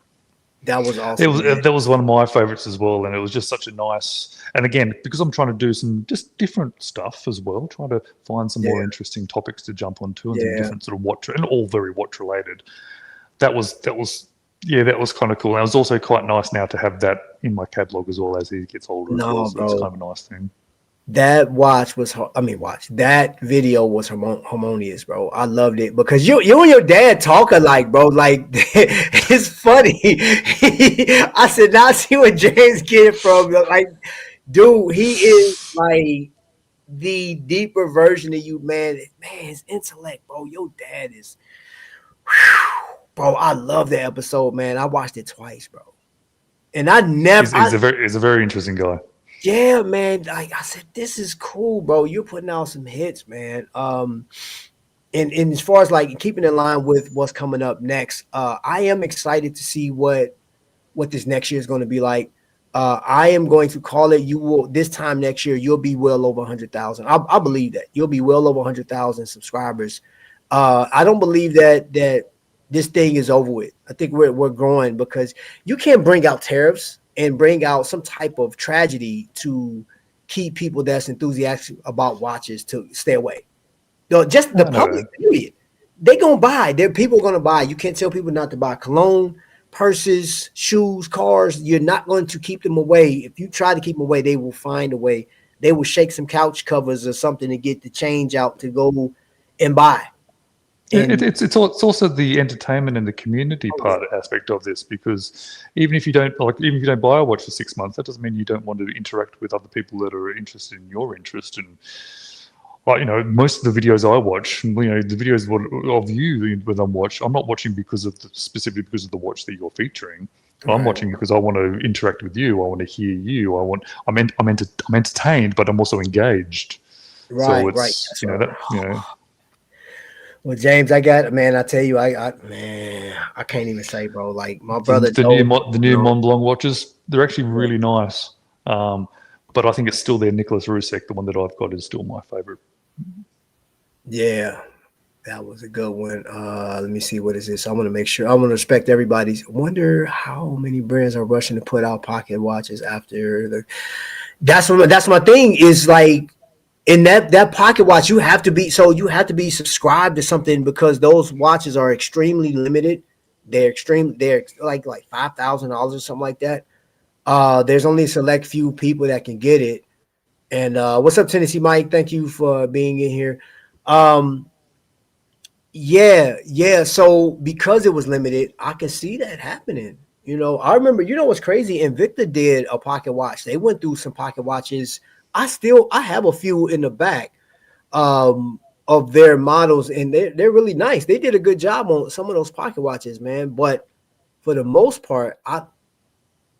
That was awesome. That was one of my favorites as well, and it was just such a nice. And again, because I'm trying to do some just different stuff as well, trying to find some more interesting topics to jump onto and some different sort of watch, and all very watch related. That was kind of cool. And it was also quite nice now to have that in my catalog as well as he gets older. No, so bro. it's kind of a nice thing. That video was harmonious, bro. I loved it because you and your dad talk alike, bro. Like it's funny. I said, now I see where James get it from. Like, dude, he is like the deeper version of you, man. Man, his intellect, bro. Your dad is, bro. I love that episode, man. I watched it twice, bro. And I never. He's a very interesting guy. Yeah, man. Like I said, this is cool, bro. You're putting out some hits, man. And as far as like keeping in line with what's coming up next, I am excited to see what this next year is going to be like. I am going to call it. You will this time next year. You'll be well over 100,000. I believe that you'll be well over 100,000 subscribers. I don't believe that this thing is over with. I think we're growing because you can't bring out tariffs and bring out some type of tragedy to keep people that's enthusiastic about watches to stay away. Just the public, period. They gonna buy. People are gonna buy. You can't tell people not to buy cologne, purses, shoes, cars. You're not going to keep them away. If you try to keep them away, they will find a way. They will shake some couch covers or something to get the change out to go and buy. It's also the entertainment and the community aspect of this, because even if you don't buy a watch for 6 months, that doesn't mean you don't want to interact with other people that are interested in your interest. And most of the videos I watch, the videos of you when I'm not watching specifically because of the watch that you're featuring. Right. I'm watching because I want to interact with you. I want to hear you. I'm entertained, but I'm also engaged. Right, so it's, Well, James, I tell you, I can't even say, bro. Like my brother, the new Mont Blanc watches, they're actually really nice. But I think it's still their Nicholas Rusek. The one that I've got is still my favorite. Yeah, that was a good one. Let me see, what is this? I'm gonna make sure. I'm gonna respect everybody's. Wonder how many brands are rushing to put out pocket watches after the. That's my thing. Is like. In that pocket watch, you have to be subscribed to something because those watches are extremely limited. They're like $5,000 or something like that. There's only a select few people that can get it. And what's up, Tennessee Mike? Thank you for being in here. Yeah. So because it was limited, I can see that happening. I remember. What's crazy? Invicta did a pocket watch. They went through some pocket watches. I have a few in the back of their models, and they're really nice. They did a good job on some of those pocket watches, man. But for the most part,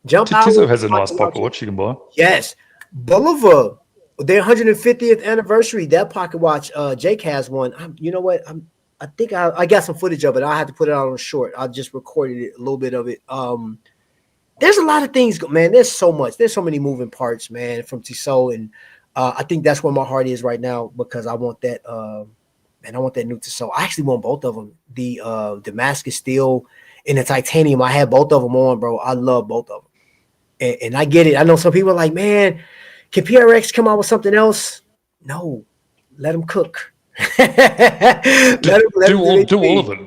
Tizzo has a nice pocket watch you can buy. Yes, Boulevard, their 150th anniversary. That pocket watch, Jake has one. I think I got some footage of it. I had to put it out on short. I just recorded it, a little bit of it. There's a lot of things, man. There's so much. There's so many moving parts, man, from Tissot, and I think that's where my heart is right now because I want that. I want that new Tissot. I actually want both of them. The Damascus steel and the titanium. I had both of them on, bro. I love both of them, and I get it. I know some people are like, man, can PRX come out with something else? No, let them cook. do all of it.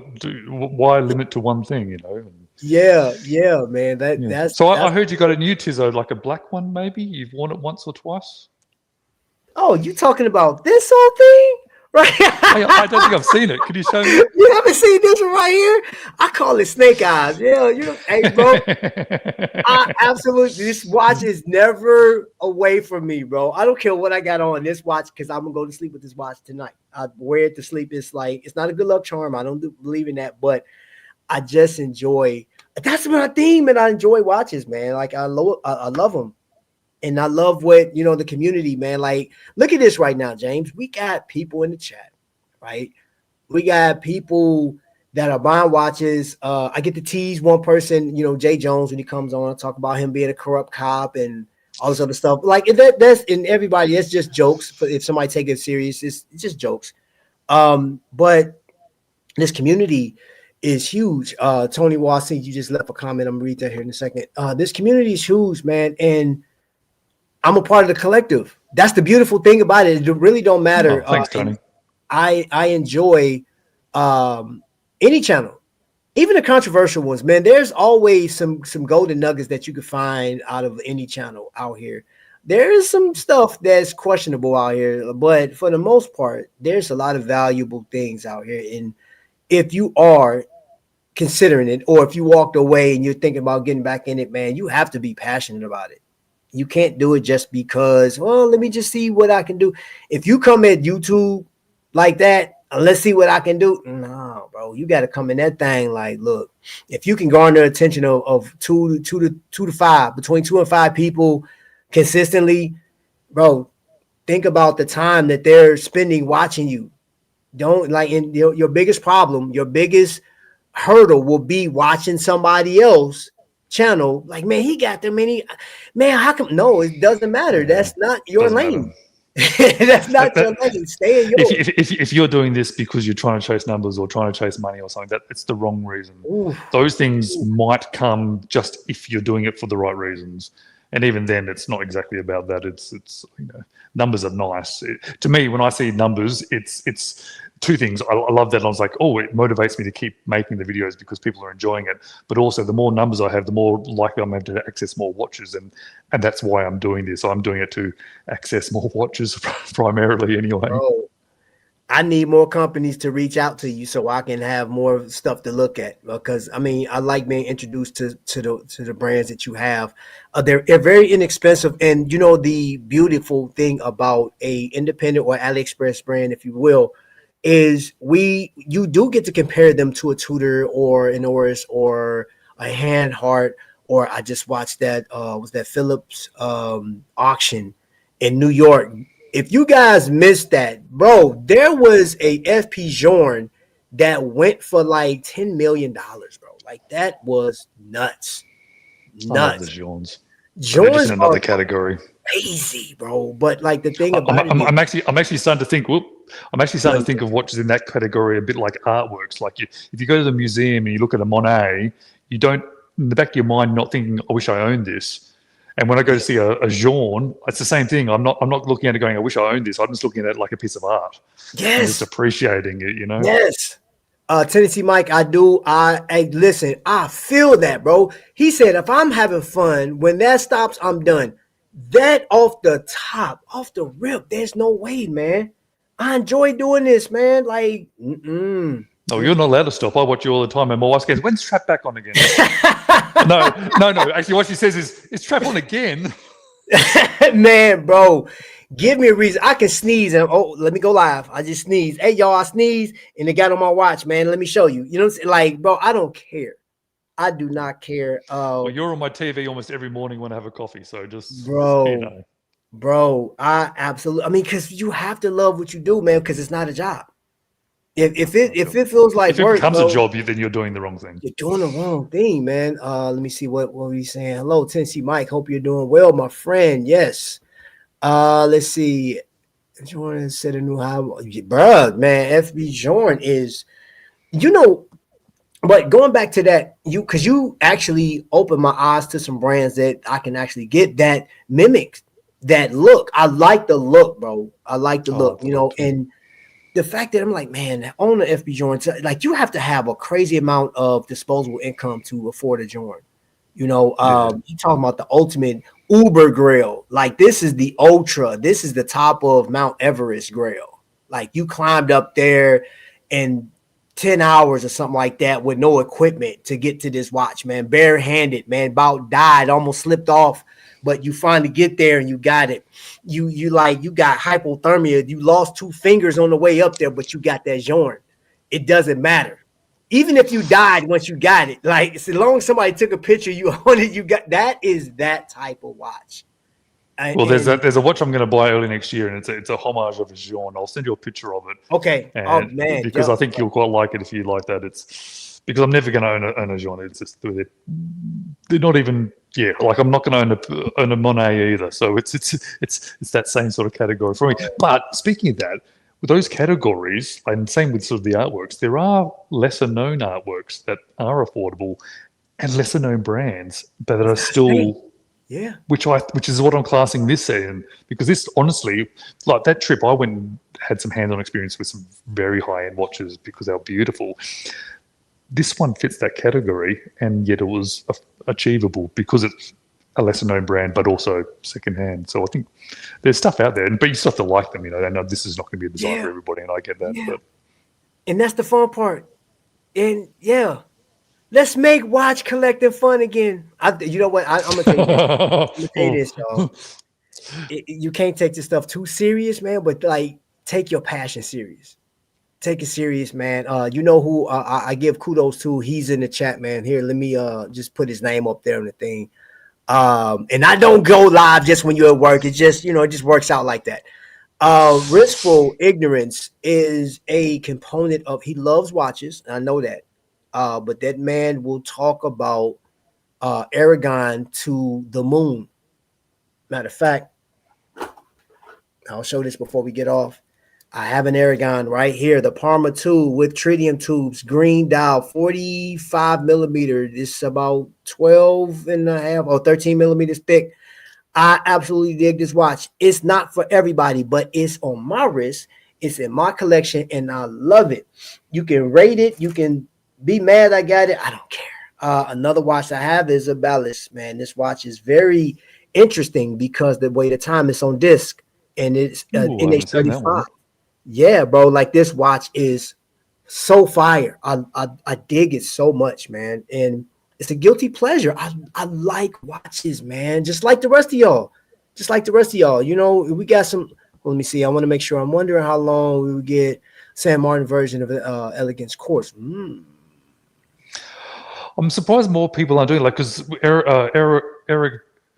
Why limit to one thing? Yeah, man. That's. So I heard you got a new Tissot, like a black one, maybe. You've worn it once or twice. Oh, you talking about this whole thing? Right? I don't think I've seen it. Could you show me? You haven't seen this one right here? I call it snake eyes. Yeah, hey, bro. I absolutely, this watch is never away from me, bro. I don't care what I got on this watch because I'm gonna go to sleep with this watch tonight. I wear it to sleep. It's like it's not a good luck charm. I don't believe in that, but I just enjoy. That's my theme, and I enjoy watches, man. Like I love them, and I love what the community, man. Like, look at this right now, James. We got people in the chat, right? We got people that are buying watches. I get to tease one person, Jay Jones, when he comes on, talk about him being a corrupt cop and all this other stuff. Like that's in everybody. That's just jokes. If somebody take it serious, it's just jokes. But this community is huge. Tony Watson, you just left a comment. I'm gonna read that here in a second. This community is huge, man, and I'm a part of the collective. That's the beautiful thing about it. It really don't matter. Thanks, Tony. I enjoy any channel, even the controversial ones, man. There's always some golden nuggets that you can find out of any channel out here. There is some stuff that's questionable out here, but for the most part, there's a lot of valuable things out here. And if you are considering it, or if you walked away and you're thinking about getting back in it, man, you have to be passionate about it. You can't do it just because, well, let me just see what I can do. If you come at YouTube like that, let's see what I can do. No, bro, you got to come in that thing like, look, if you can garner attention of two to five, between 2 and 5 people consistently, bro, think about the time that they're spending watching you. Don't like in your biggest problem, your biggest hurdle will be watching somebody else channel. Like, man, he got them many. Man, how come? No, it doesn't matter. That's not your lane. That's not your lane. Stay in yours. If you're doing this because you're trying to chase numbers or trying to chase money or something, that it's the wrong reason. Ooh. Those things might come just if you're doing it for the right reasons, and even then, it's not exactly about that. It's numbers are nice. To me, when I see numbers, it's two things. I love that. I was like, oh, it motivates me to keep making the videos because people are enjoying it. But also, the more numbers I have, the more likely I'm able to access more watches, and that's why I'm doing this. I'm doing it to access more watches primarily, anyway. Bro, I need more companies to reach out to you so I can have more stuff to look at. Because I mean, I like being introduced to the brands that you have. They're very inexpensive, and the beautiful thing about a independent or AliExpress brand, if you will, is you do get to compare them to a Tudor or an Oris or a Handhart, or I just watched that was that Phillips auction in New York. If you guys missed that, bro, there was a FP Journe that went for like $10 million, bro. Like, that was nuts. I love the Journes. Journes just in another category. Crazy, bro. But like the thing about I'm actually starting to think. I'm actually starting to think of watches in that category a bit like artworks. Like if you go to the museum and you look at a Monet, you don't, in the back of your mind, not thinking, I wish I owned this. And when I go to see a Journe, it's the same thing. I'm not looking at it going, I wish I owned this. I'm just looking at it like a piece of art. Yes. And just appreciating it, Yes. Tennessee Mike, listen, I feel that, bro. He said, if I'm having fun, when that stops, I'm done. That off the rip, there's no way, man. I enjoy doing this, man. Like, No, you're not allowed to stop. I watch you all the time. And my wife goes, when's Trap back on again? No. Actually, what she says is Trap on again? Man, bro, give me a reason. I can sneeze and let me go live. I just sneeze. Hey, y'all, I sneeze and it got on my watch, man. Let me show you. You know what I'm saying? Like, bro, I don't care. I do not care. Well, you're on my TV almost every morning when I have a coffee. So just, bro, I absolutely. I mean, because you have to love what you do, man. Because it's not a job. If it feels like if work, it becomes bro, a job, then you're doing the wrong thing. You're doing the wrong thing, man. Let me see what he's saying. Hello, Tennessee Mike. Hope you're doing well, my friend. Yes. Let's see. Journe said a new high, bruh, man. FB Journe is, but going back to that, because you actually opened my eyes to some brands that I can actually get that mimic that look. I like the look, bro. I like the look, and the fact that I'm like, man, own an FB Journe, like you have to have a crazy amount of disposable income to afford a Journe. You talking about the ultimate Uber Grail. Like, this is the ultra. This is the top of Mount Everest Grail. Like you climbed up there in 10 hours or something like that with no equipment to get to this watch, man. Barehanded, man. About died, almost slipped off, but you finally get there and you got it. You got hypothermia. You lost 2 fingers on the way up there, but you got that Jorn. It doesn't matter. Even if you died once you got it, like as long as somebody took a picture, you on it, you got that is that type of watch. Well, there's a watch I'm going to buy early next year, and it's a homage of a Jean. I'll send you a picture of it. Okay. And oh man, because I think you'll quite like it if you like that. It's because I'm never going to own a Jean. It's just they're not even like I'm not going to own a Monet either. So it's that same sort of category for me. But speaking of that, with those categories, and same with sort of the artworks, there are lesser known artworks that are affordable and lesser known brands, but that are still. Yeah, which is what I'm classing this in, because this honestly, like that trip, I went and had some hands-on experience with some very high-end watches because they were beautiful. This one fits that category, and yet it was achievable because it's a lesser-known brand, but also second-hand. So I think there's stuff out there, but you still have to like them. I know this is not going to be a design for everybody, and I get that. But. And that's the fun part. And let's make watch collecting fun again. You know what? I'm gonna tell you this. I'm gonna tell you this, y'all. You can't take this stuff too serious, man. But like, take your passion serious. Take it serious, man. You know who I give kudos to? He's in the chat, man. Here, let me just put his name up there on the thing. And I don't go live just when you're at work. It just it just works out like that. Riskful ignorance is a component of. He loves watches. I know that. But that man will talk about Aragon to the moon. Matter of fact, I'll show this before we get off. I have an Aragon right here, the Parma 2 with tritium tubes, green dial, 45 millimeter. It's about 12 and a half or 13 millimeters thick. I absolutely dig this watch. It's not for everybody, but it's on my wrist. It's in my collection, and I love it. You can rate it. You can be mad I got it. I don't care. Another watch I have is a Ballast, man. This watch is very interesting because the way the time is on disc, and it's NH35. Yeah, bro. Like this watch is so fire. I dig it so much, man. And it's a guilty pleasure. I like watches, man. Just like the rest of y'all. We got some. Well, let me see. I want to make sure. I'm wondering how long we would get San Martin version of Elegance Quartz. I'm surprised more people aren't doing it, like because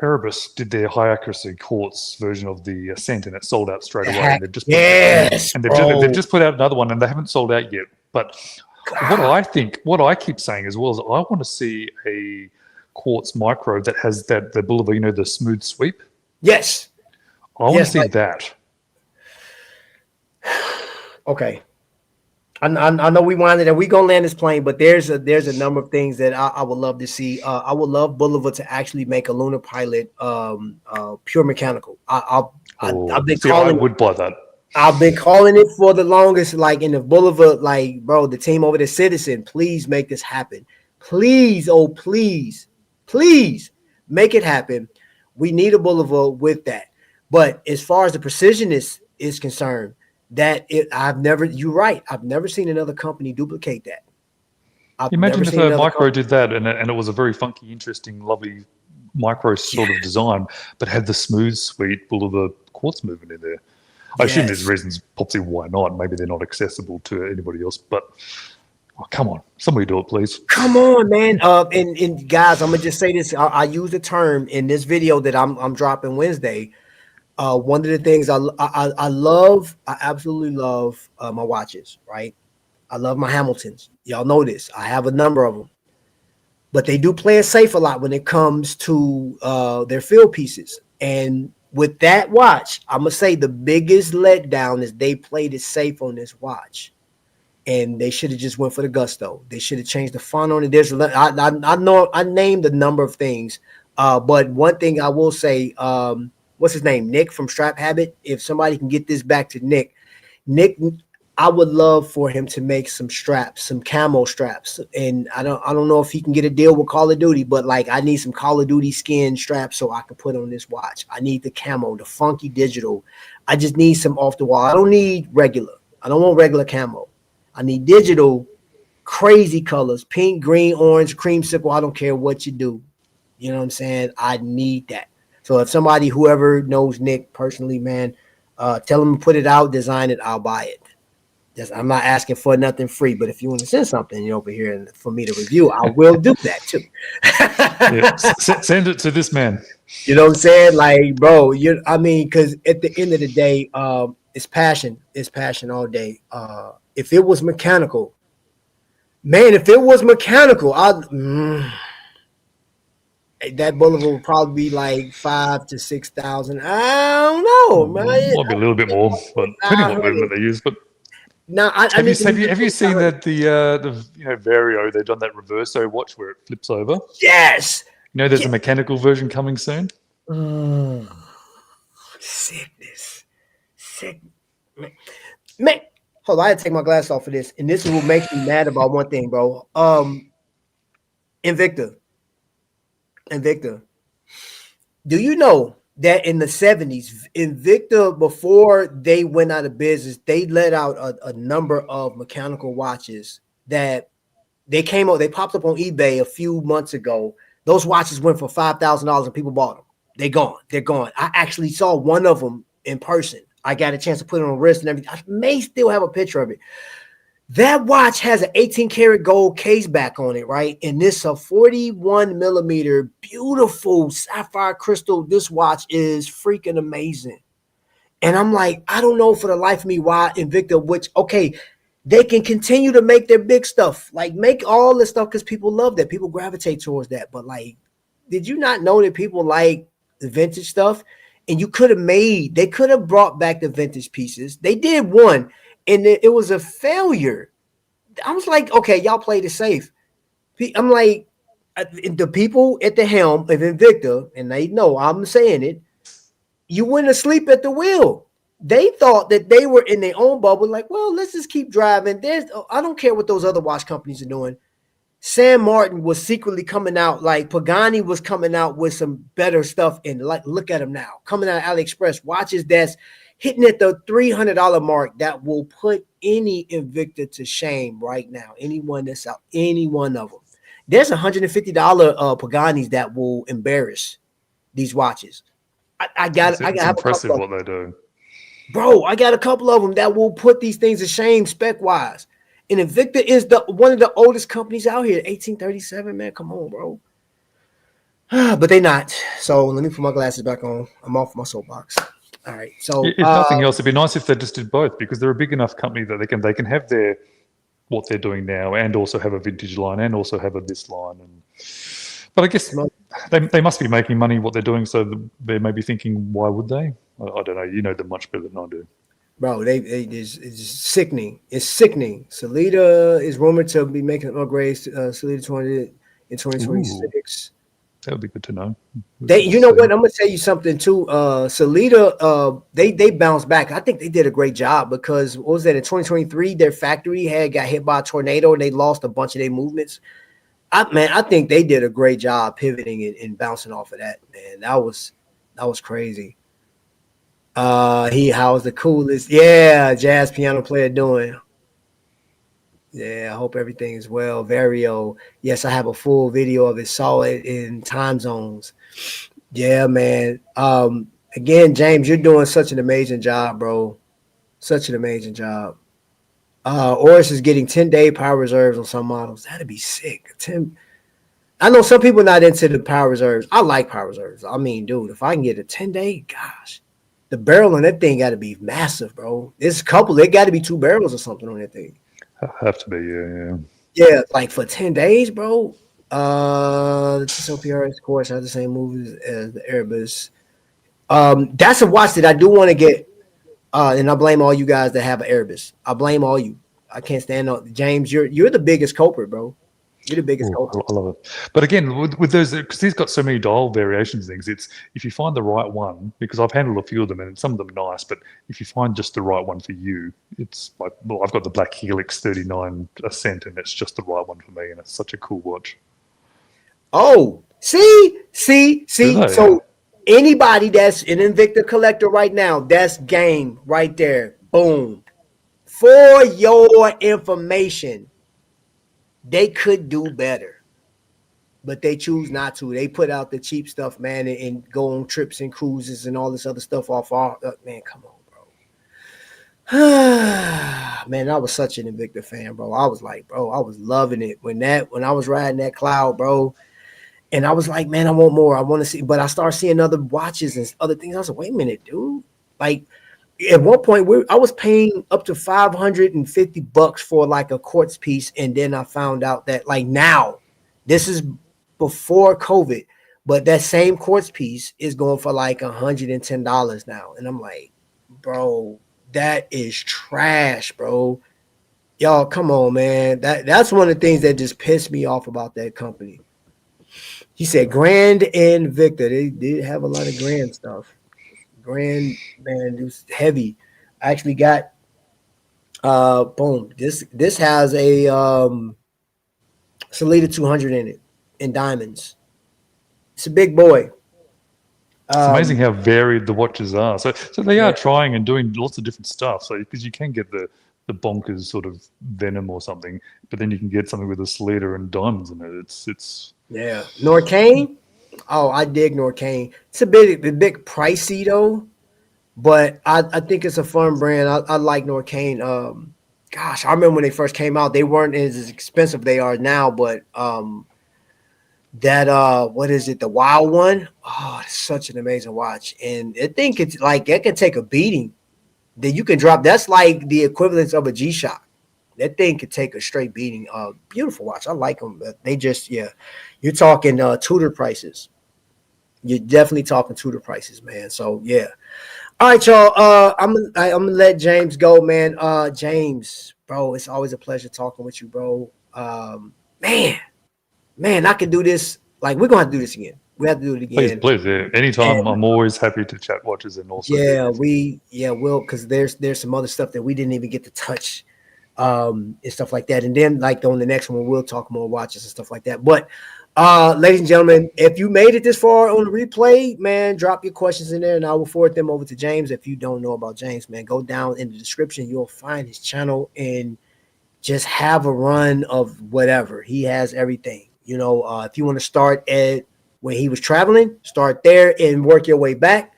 Erebus did their high accuracy quartz version of the Ascent, and it sold out straight away. And they've just they've just put out another one, and they haven't sold out yet. But what I keep saying as well is I want to see a quartz micro that has the boulevard, the smooth sweep. Yes, I want to see that. Okay. I know we wanted and we gonna land this plane, but there's a number of things that I would love to see. I would love Boulevard to actually make a lunar pilot pure mechanical. I've been calling. I would buy that. I've been calling it for the longest. Like in the Boulevard, like bro, the team over there, Citizen, please make this happen. Please, oh please make it happen. We need a Boulevard with that. But as far as the precision is concerned. You're right. I've never seen another company duplicate that. Imagine if a micro did that and it was a very funky, interesting, lovely micro sort of design, but had the smooth, sweet Boulevard quartz movement in there. I assume there's reasons, possibly why not. Maybe they're not accessible to anybody else, but come on, somebody do it, please. Come on, man. And guys, I'm gonna just say this. I use the term in this video that I'm dropping Wednesday. One of the things I absolutely love my watches, right? I love my Hamiltons. Y'all know this. I have a number of them. But they do play it safe a lot when it comes to their field pieces. And with that watch, I'm going to say the biggest letdown is they played it safe on this watch. And they should have just went for the gusto. They should have changed the font on it. I know I named a number of things. But one thing I will say, what's his name? Nick from Strap Habit. If somebody can get this back to Nick, I would love for him to make some straps, some camo straps. And I don't know if he can get a deal with Call of Duty, but like I need some Call of Duty skin straps so I can put on this watch. I need the camo, the funky digital. I just need some off the wall. I don't need regular. I don't want regular camo. I need digital, crazy colors, pink, green, orange, creamsicle. I don't care what you do. You know what I'm saying? I need that. So if somebody, whoever knows Nick personally, man, tell him to put it out, design it, I'll buy it. I'm not asking for nothing free, but if you want to send something over here and for me to review, I will do that too. Yeah, send it to this man. You know what I'm saying? Like, bro, because at the end of the day, it's passion. It's passion all day. If it was mechanical, man, that bullet would probably be like 5,000 to 6,000. I don't know, man. Might be a little bit more, but depending on what movement they use. But now, have you seen that the Vario, they've done that reverso watch where it flips over? Yes. There's a mechanical version coming soon. Sickness. Man, hold on, I had to take my glass off for this, and this is what makes me mad about one thing, bro. Invicta. Do you know that in the 70s, Invicta, before they went out of business, they let out a number of mechanical watches that they popped up on eBay a few months ago. Those watches went for $5,000 and people bought them. They're gone. I actually saw one of them in person. I got a chance to put it on wrist and everything. I may still have a picture of it. That watch has an 18 karat gold case back on it, right? And this a 41 millimeter beautiful sapphire crystal. This watch is freaking amazing. And I'm like, I don't know for the life of me why Invicta, they can continue to make their big stuff, like make all this stuff because people love that. People gravitate towards that. But like, did you not know that people like the vintage stuff? And they could have brought back the vintage pieces. They did one, and it was a failure. I was like, okay, y'all played it safe. I'm like, the people at the helm of Invicta, and they know I'm saying it, you went asleep at the wheel. They thought that they were in their own bubble, like, well, let's just keep driving. I don't care what those other watch companies are doing. Sam Martin was secretly coming out, like Pagani was coming out with some better stuff, and like, look at them now, coming out of AliExpress, watches that's hitting at the $300 mark that will put any Invicta to shame right now. Anyone that's out, any one of them. There's $150 Paganis that will embarrass these watches. It's impressive what they do. Bro, I got a couple of them that will put these things to shame spec-wise. And Invicta is one of the oldest companies out here. 1837, man. Come on, bro. But they not. So let me put my glasses back on. I'm off my soapbox. All right. So if nothing else, it'd be nice if they just did both, because they're a big enough company that they can have what they're doing now and also have a vintage line and also have this line. But I guess they must be making money what they're doing, so they may be thinking, why would they? I don't know. You know them much better than I do. Bro, it's sickening. It's sickening. Sellita is rumored to be making upgrades to Sellita 200 in 2026. That would be good to know. You know what? I'm gonna tell you something too. Sellita, they bounced back. I think they did a great job because what was that in 2023? Their factory got hit by a tornado and they lost a bunch of their movements. I think they did a great job pivoting and bouncing off of that. Man, that was crazy. How's the coolest? Yeah, jazz piano player doing. Yeah, I hope everything is well. Vario. Yes, I have a full video of it. Saw it in time zones. Yeah, man. Again, James, you're doing such an amazing job, bro. Such an amazing job. Oris is getting 10-day power reserves on some models. That'd be sick. I know some people are not into the power reserves. I like power reserves. I mean, dude, if I can get a 10-day, gosh. The barrel on that thing got to be massive, bro. It got to be 2 barrels or something on that thing. Have to be, yeah. Yeah, like for 10 days, bro. The TSO-PRS course has the same moves as the Erebus. That's a watch that I do want to get. And I blame all you guys that have an Erebus. I blame all you. I can't stand on James. You're the biggest culprit, bro. You're the biggest culprit. I love it. But again, with those, because he's got so many dial variations things, it's if you find the right one, because I've handled a few of them and some of them are nice, but if you find just the right one for you, it's like, well, I've got the Black Helix 39 Ascent and it's just the right one for me, and it's such a cool watch. Oh, see. So anybody that's an Invicta collector right now, that's game right there. Boom. For your information, they could do better, but they choose not to. They put out the cheap stuff, man, and go on trips and cruises and all this other stuff off our man. Come on, bro. Man, I was such an Invicta fan, bro. I was like, bro, I was loving it when I was riding that cloud, bro. And I was like, man, I want more. I want to see, but I started seeing other watches and other things. I was like, wait a minute, dude. Like at one point, I was paying up to $550 for like a quartz piece, and then I found out that like now, this is before COVID, but that same quartz piece is going for like $110 now, and I'm like, bro, that is trash, bro. Y'all, come on, man. That's one of the things that just pissed me off about that company. He said Grand and Victor. They did have a lot of Grand stuff. Grand, man, it was heavy. I actually got boom. This has a Salida 200 in it in diamonds. It's a big boy. It's amazing how varied the watches are. So they are trying and doing lots of different stuff. So because you can get the bonkers sort of Venom or something, but then you can get something with a Salida and diamonds in it. It's Norcane. Oh, I dig Norcane. It's a bit pricey though, but I think it's a fun brand. I like Norcane. Gosh, I remember when they first came out, they weren't as expensive they are now, but what is it, the Wild one? Oh, it's such an amazing watch. And I think it's like it can take a beating. That you can drop. That's like the equivalent of a G-Shock. That thing could take a straight beating. Beautiful watch. I like them. But they just, you're talking Tudor prices. You're definitely talking Tudor prices, man. So yeah. All right, y'all. I'm gonna let James go, man. James, bro, it's always a pleasure talking with you, bro. Man, I can do this. Like, we're gonna have to do this again. We have to do it again. Please. Yeah. Anytime. And I'm always happy to chat watches and also. We'll, because there's some other stuff that we didn't even get to touch. And stuff like that, and then like on the next one we'll talk more watches and stuff like that. But ladies and gentlemen, if you made it this far on the replay, man, drop your questions in there and I will forward them over to James. If you don't know about James, man, go down in the description, you'll find his channel and just have a run of whatever. He has everything. If you want to start at when he was traveling, start there and work your way back.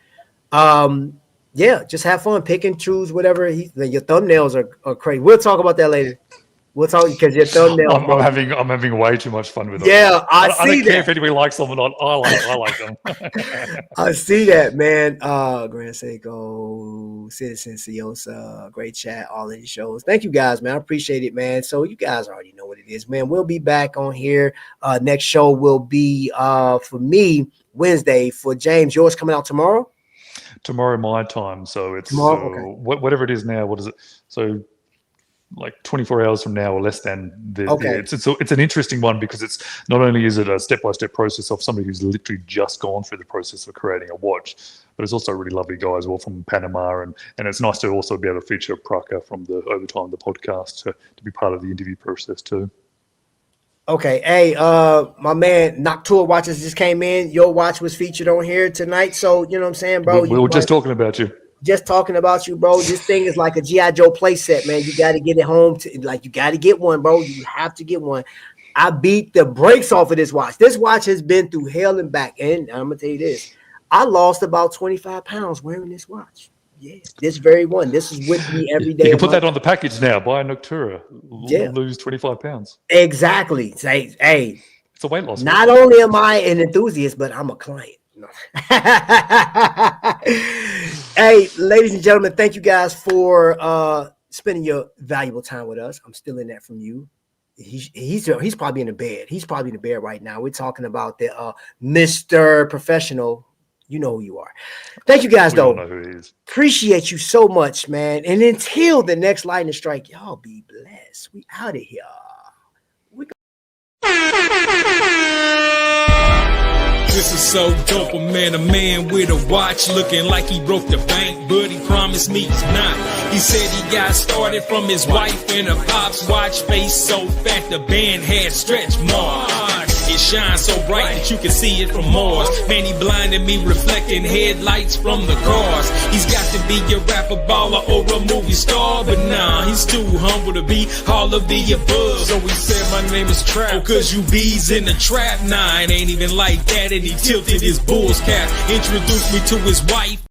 Just have fun, pick and choose whatever. Your thumbnails are crazy. We'll talk about that later. We'll talk because your thumbnails. I'm having way too much fun with them. Yeah, I see don't care if anybody likes them or not. I like them. I see that, man. Grand Seiko, Citizen Siosa, great chat, all of these shows. Thank you guys, man. I appreciate it, man. So you guys already know what it is, man. We'll be back on here. Next show will be for me Wednesday. For James, yours coming out tomorrow. Tomorrow my time, so it's whatever it is now. What is it? So like 24 hours from now or less than. It's an interesting one because it's not only is it a step-by-step process of somebody who's literally just gone through the process of creating a watch, but it's also a really lovely guy as well from Panama, and it's nice to also be able to feature Praka from the Overtime the podcast to be part of the interview process too. Okay, hey, my man Noctua Watches just came in. Your watch was featured on here tonight, so you know what I'm saying, bro. We were just talking about you. Just talking about you, bro. This thing is like a G.I. Joe play set, man. You got to get it home. You got to get one, bro. You have to get one. I beat the brakes off of this watch. This watch has been through hell and back, and I'm gonna tell you this: I lost about 25 pounds wearing this watch. Yeah, this very one. This is with me every day. You can put that on the package now. Buy a Noctua. Lose 25 pounds. Exactly. Say, hey, it's a weight loss. Not only am I an enthusiast, but I'm a client. Hey, ladies and gentlemen, thank you guys for spending your valuable time with us. I'm still in that from you. He's probably in the bed. He's probably in the bed right now. We're talking about the Mr. Professional. You know who you are. Thank you guys, though. Know who he is. Appreciate you so much, man. And until the next lightning strike, y'all be blessed. We out of here. This is so dope, a man with a watch looking like he broke the bank, but he promised me he's not. He said he got started from his wife and a pop's watch, face so fat the band had stretch marks. It shines so bright that you can see it from Mars. Man, he blinded me, reflecting headlights from the cars. He's got to be a rapper, baller, or a movie star, but nah, he's too humble to be all of the above. So he said my name is Trap, oh, cause you bees in the trap. Nah, it ain't even like that, and he tilted his bull's cap. Introduced me to his wife,